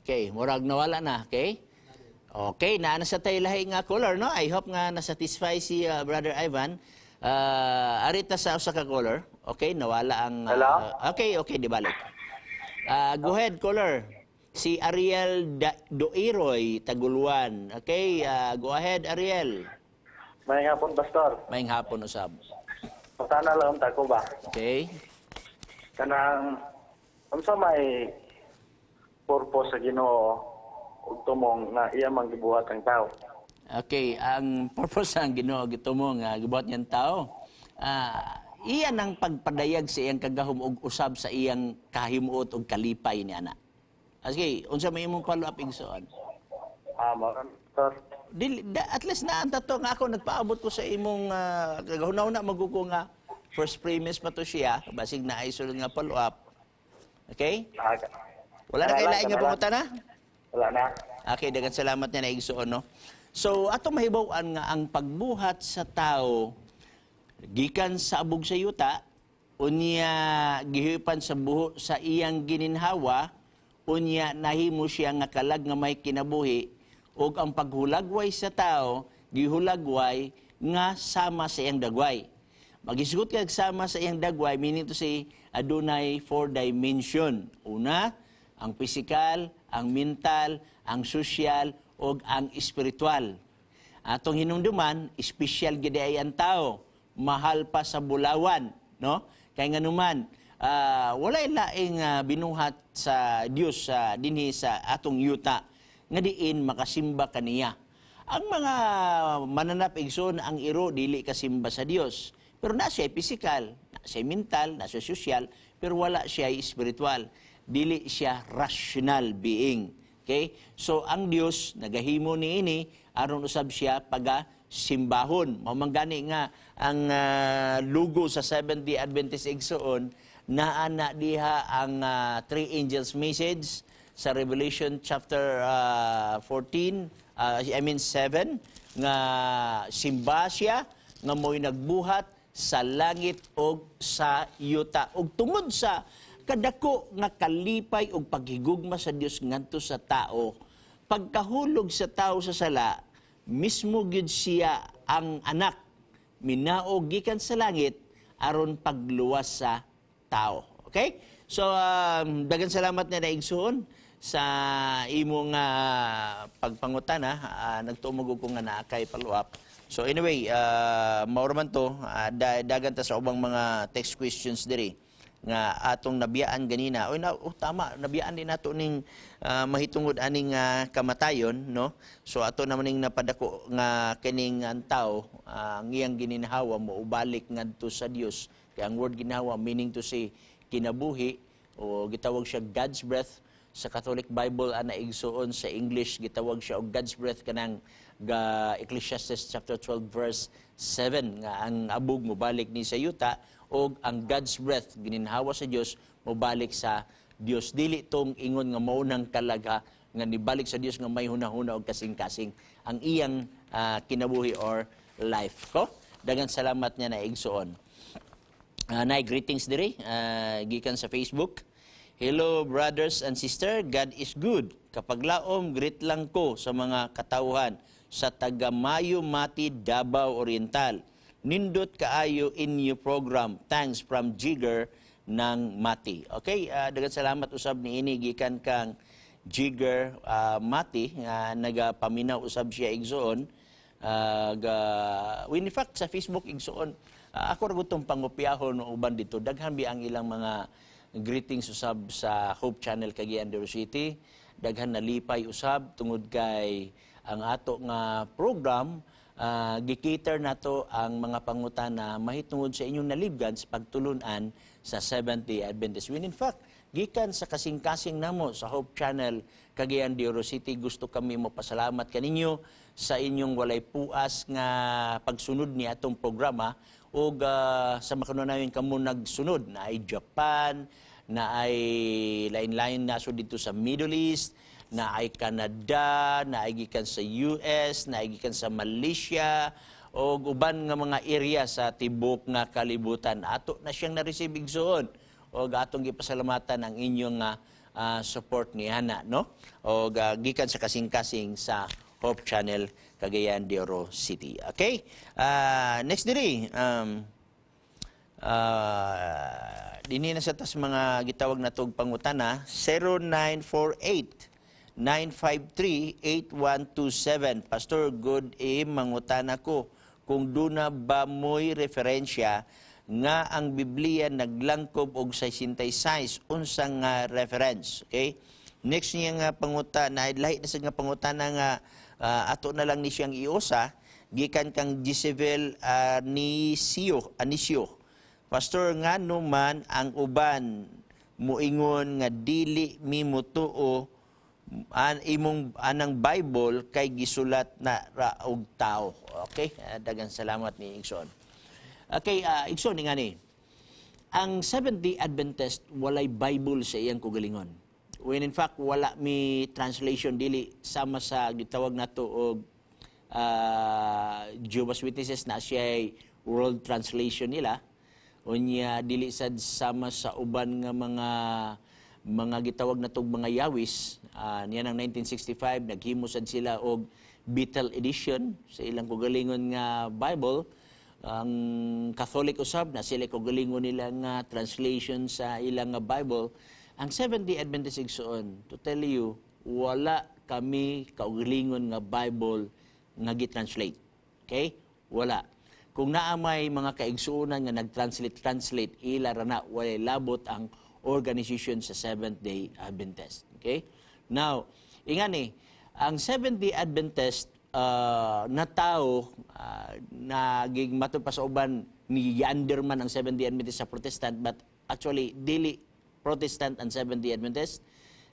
Okay, murag nawala na, okay? Okay, nasa tayo lahi nga color, no? I hope nga nasatisfy si Brother Ivan. Arita sa usa ka color. Okay, nawala ang... Hello? Okay, di balik. Go ahead, color. Si Ariel Doiroy, Taguluan. Okay, go ahead, Ariel. May hapon, Pastor. Maayong hapon, usab. Patana lang ko ba? Okay. Kanang, unsa may purpose sa Ginoo ug tumong na iya man gibuhat ang tao. Okay, ang purpose ang Ginoo gitumong gibuhat niyang tao. Iyan ang pagpadayag sa iyang kagahom ug usab sa iyang kahimuot ug kalipay ni ana. Sige, unsa may imong follow up igsoon? Pastor. At least na ang tato nga ako nagpaabot ko sa imong kagahuna maguko nga first premise pa to siya basig na ay sulod nga follow up. Okay? Wala na kay lain nga pangutana? Wala na. Okay, daghang salamat niya na igsuon, no? So, ato mahibaw-an nga ang pagbuhat sa tao gikan sa abog sa yuta, unya gihipan sa buho sa iyang gininhawa, unya nahimo siya nga kalag nga may kinabuhi, ug ang paghulagway sa tao, gihulagway nga sama sa iyang dagway. Magisugot kag sama sa iyang dagway, meaning to say, adunay 4 dimension. Una, ang physical, ang mental, ang social, o ang spiritual. Atong hinumduman, espesyal gid ay ang tao, mahal pa sa bulawan, no? Kay nganuman, walay laing binuhat sa Dios dinhi sa atong yuta nga diin makasimba kaniya. Ang mga mananap igsoon ang iro dili kasimba sa Dios, pero na siya physical, na siya mental, na siya social, pero wala siya spiritual. Dili siya rational being. Okay? So, ang Dios, nagahimo niini, aron usab siya simbahon. Mamanggani nga, ang lugo sa Seventh-day Adventist igsoon, naana diha ang 3 angels message sa Revelation chapter 7, nga simba siya, nga mo'y nagbuhat sa langit o sa yuta. Og tungod sa kadako nga kalipay ug paghigugma sa Dios ngadto sa tao, pagkahulog sa tao sa sala, mismo gyud siya ang anak minaog gikan sa langit aron pagluwas sa tao. Okay? So daghang salamat na naigsoon sa imong pagpangutana, nagtuumog ko nga naa kay follow up. So anyway, mauro man to, dagan ta sa ubang mga text questions diri nga atong nabiyaan ganina. Tama, nabiyaan din nato ning mahitungod aning kamatayon, no? So ato naman ning napadako nga kining ang tao ang iyang gininhawa mo ubalik ngadto sa Dios. Kaya ang word ginhawa meaning to say kinabuhi o gitawag siya God's breath. Sa Catholic Bible ana igsuon, sa English gitawag siya og God's breath kanang Ecclesiastes chapter 12 verse 7 nga ang abog mo balik ni sa yuta o ang God's breath gininhawa sa Dios mo balik sa Dios. Dili tong ingon nga maunang kalaga nga nibalik sa Dios nga may hunahuna og kasing-kasing ang iyang kinabuhi or life ko. Daghang salamat niya na igsuon. Nay greetings diri gikan sa Facebook. Hello brothers and sister, God is good. Kapag laom, greet lang ko sa mga katauhan. sa taga Mayo Mati, Davao Oriental. Nindot kaayo inyo program. Thanks from Jigger ng Mati. Okay, daghang salamat usab ni ini gikan kang Jigger Mati nga nagapaminaw usab siya igsoon. In fact sa Facebook igsoon ako ra gutong pangopyahon no uban dito daghan bi ang ilang mga greetings usab sa Hope Channel Cagayan de Oro City. Daghan nalipay usab tungod kay ang ato nga program gikater nato ang mga pangutana mahitungod sa inyong nalibgan sa pagtulunan sa Seventh-day Adventist. When in fact, gikan sa kasing-kasing namo sa Hope Channel Cagayan de Oro City, gusto kami mo pasalamat kaninyo sa inyong walay puas nga pagsunod ni atong programa o sa makanunayon kamo nagsunod na ay Japan, na ay lain-lain naso dito sa Middle East, na ay Canada, na ay gikan sa US, na ay gikan sa Malaysia, o uban nga mga area sa tibok nga kalibutan. Ato na siyang na-receive igsoon. O atong gipasalamatan ang inyong support ni Hana, no? O gikan sa kasing-kasing sa Hope Channel Cagayan de Oro City. Okay? Next diri, dini na sa tas mga gitawag na tog pangutana 0948-953-8127. Pastor, good mangutana ko kung duna ba mo'y referensya nga ang Biblia naglangkob og 66 unsang nga reference. Okay? Next niya nga pangutana, lahi na sa nga pangutana nga ato na lang ni siyang iusa, gikan kang Gisabel Anisio. Pastor, nga man ang uban muingon nga dili mi mutuo anang Bible kay gisulat na ra og tao. Okay? Daghang salamat ni Igsoon. Okay, Igsoon nga ni. Ang Seventh-day Adventist walay Bible sa iyang kugalingon. When in fact wala mi translation dili sama sa gitawag nato og Jehovah's Witnesses na siya world translation nila. Unya dili sad sama sa uban nga mga gitawag na tog mga Yawis. Niya ng 1965 naghimo sad sila og Betel edition sa ilang kugalingon nga Bible. Ang Catholic usab na sila kugalingon nila nga translation sa ilang nga Bible. Ang Seventh-day Adventist igsoon, to tell you, wala kami kaugalingon nga Bible nga gitranslate. Okay? Wala. Kung naamay mga kaigsuonan nga nag-translate, ila rana, walay labot ang organization sa Seventh-day Adventist. Okay? Now, ingani, ang Seventh-day Adventist na tao naging matod pa sa uban ni underman ang Seventh-day Adventist sa Protestant, but actually, dili Protestant and Seventh-day Adventist.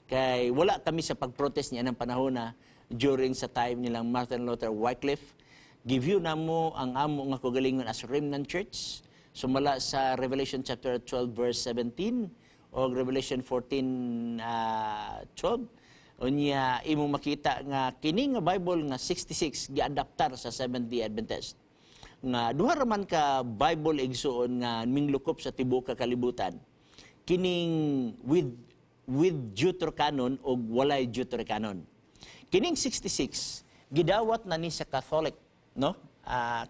Kay wala kami sa pag-protest niya ng panahon na during sa time nilang Martin Luther Wycliffe. Give you na mo ang amo nga kugalingon as Remnant Church. Sumala sa Revelation chapter 12 verse 17 o Revelation 14:12. Unya imong makita nga kini nga Bible nga 66 giadaptar sa Seventh-day Adventist. Nga duha ra man ka Bible igsuon nga minglukop sa tibuok ka kalibutan. Kining with Deuterocanon o walay Deuterocanon. Kining 66 gidawat na ni sa Catholic, no?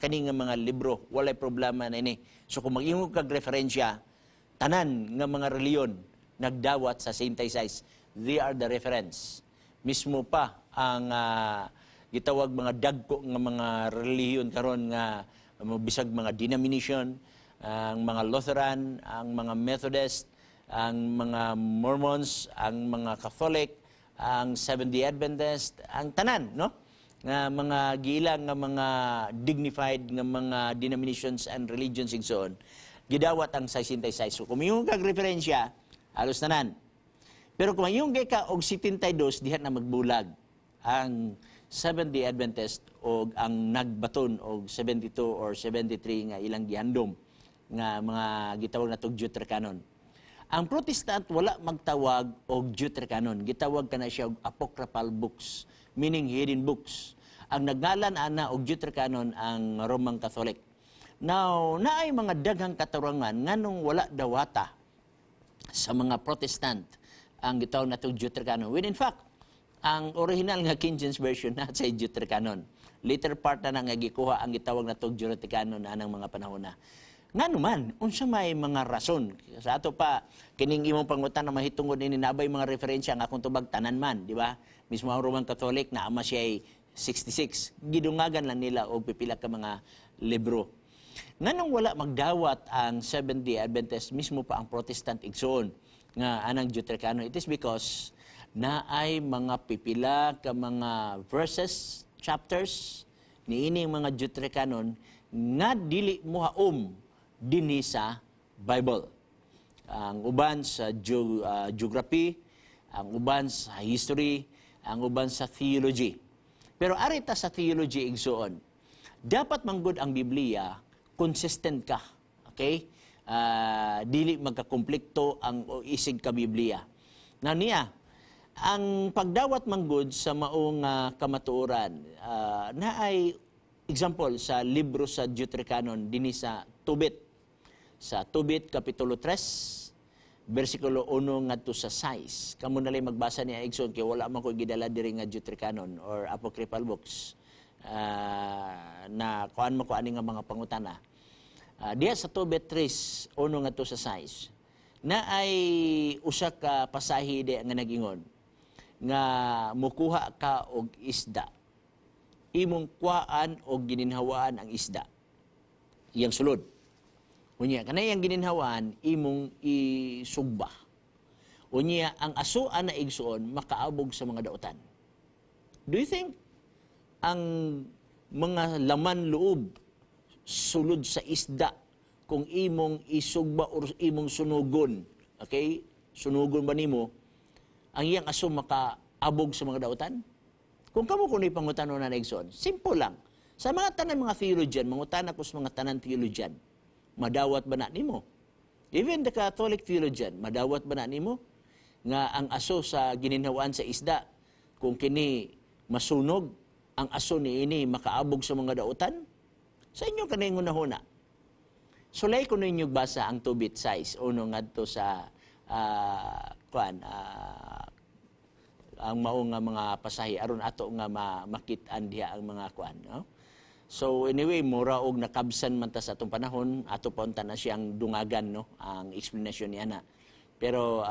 Kaning nga mga libro, walay problema na ini. So kung mag-ingog kag referensya, tanan nga mga reliyon nagdawat sa 66. They are the reference. Mismo pa ang gitawag mga dagko nga mga reliyon karon nga bisag mga denomination, ang mga Lutheran, ang mga Methodist, ang mga Mormons, ang mga Catholic, ang Seventh-day Adventist, ang tanan, no? Nga mga giilang nga mga dignified nga mga denominations and religions igsoon. Gidawat ang 66. So kung yung kag referensya, halos tanan. Pero kung yung ka og 72 diha na magbulag ang Seventh-day Adventist o ang nagbaton og 72 or 73 nga ilang gihandom nga mga gitawag na tog Deuterocanon. Ang Protestant wala magtawag og Deuterocanon, gitawag kana siya og apocryphal books, meaning hidden books. Ang nagnalan ana og Deuterocanon ang Roman Catholic. Now, naay mga daghang katurangan nganong wala dawata sa mga Protestant ang gitawag natong Deuterocanon. When in fact, Ang original nga King James Version na sa Deuterocanon. Later part na nga gikuha ang gitawag na tog Deuterocanon na anang mga panahon na. Nga naman, unsa may mga rason. Sa ato pa, kining imong pangutan na mahitungod ini nabay mga referensya nga akong tubag tanan man, di ba? Mismo ang Roman Catholic na ama siya ay 66. Gidungagan lang nila og pipila ka mga libro. Nganong wala magdawat ang Seventh-day Adventist, mismo pa ang Protestant igsoon nga anang Deuterocanon? It is because na ay mga pipila ka mga verses, chapters, niining mga Deuterocanon nga dili mohaom dinhi sa Bible. Ang uban sa geography, ang uban sa history, ang uban sa theology. Pero arita sa theology igsoon, dapat manggod ang Biblia, consistent ka. Okay? Dili magkakonflikto ang isig ka Biblia. Na niya, ang pagdawat manggod sa maong kamatuoran, na ay example sa libro sa Deuterocanon dinhi sa Tobit. Sa Tobit kapitulo 3, bersikulo 1 ngadto sa 6. Kamo na lang magbasa niya igsoon kay wala man ko gidala diri nga Deuterocanon or apocryphal books na kuan mo ko ani nga mga pangutana. Diya sa Tobit 3, 1 ngadto sa 6, na ay usa ka pasahi di nga nagingon nga mukuha ka og isda. Imong kuhaan og gininhawaan ang isda. Iyang sulod. Unya, kanay ang gininhawaan, imong isugba. Unya, ang asuan na igsoon, makaabog sa mga dautan. Do you think ang mga laman loob sulod sa isda kung imong isugba o imong sunugon, okay? Sunugon ba nimo, ang iyang aso makaabog sa mga dautan? Kung kamo kuno'y pangutanon na igsoon, simple lang. Sa mga tanan mga theologian, mangutana ko sa mga tanan theologian, madawat ba na nimo? Even the Catholic theologian, madawat ba na nimo? Nga ang aso sa gininhawaan sa isda, kung kini masunog, ang aso ni ini makaabog sa mga dautan? Sa inyo kanay ngunahuna. Sulay ko ninyo basa ang Tobit 6, uno ngadto sa ang mao nga mga pasahi aron ato nga makit-an diha ang mga kuan, no? So anyway, mura og nakabsan man ta sa atong panahon, ato pa unta na siyang dungagan, no, ang explanation niya na. Pero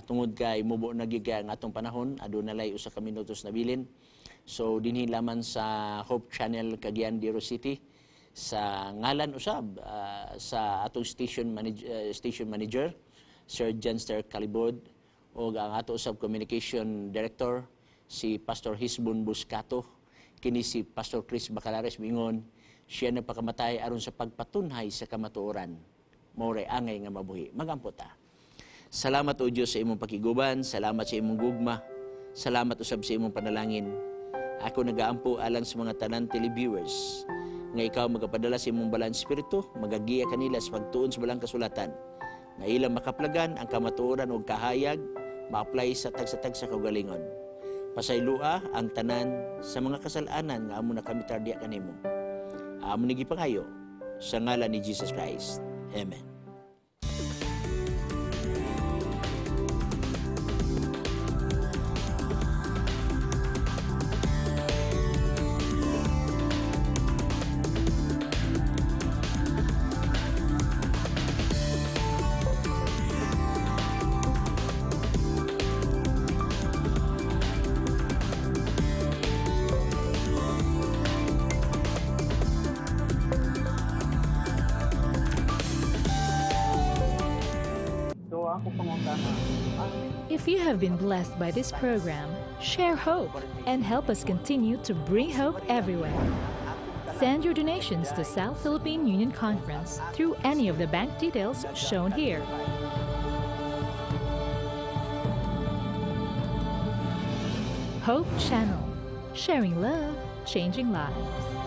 tungod kay mubo na gyud ang atong panahon, aduna lay usa ka minutos na bilin. So dinhi laman sa Hope Channel Cagayan de Oro City sa ngalan usab sa atong station manager Sir Janster Calibod o ang ato usab communication director si Pastor Hisbon Buscato. Kini si Pastor Chris Bacalares mingon, siya nagpakamatay aron sa pagpatunhay sa kamatuoran. More angay nga mabuhi. Magampot ta. Salamat o Diyos sa imong pakiguban, salamat sa imong gugma, salamat usab sa imong panalangin. Ako nagaampo alang sa mga tanan televiewers nga ikaw magapadala sa imong balang espiritu, magagiya kanila sa pagtuon sa balang kasulatan. Nga ilang makaplagan ang kamatuoran o kahayag, ma-apply sa tag sa kaugalingon. Pasaylua ang tanan sa mga kasalanan nga amo nakamitar diya kanimo. Amo ni gipangayo sa ngalan ni Jesus Christ. Amen. If you have been blessed by this program, share hope and help us continue to bring hope everywhere. Send your donations to South Philippine Union Conference through any of the bank details shown here. Hope Channel, sharing love, changing lives.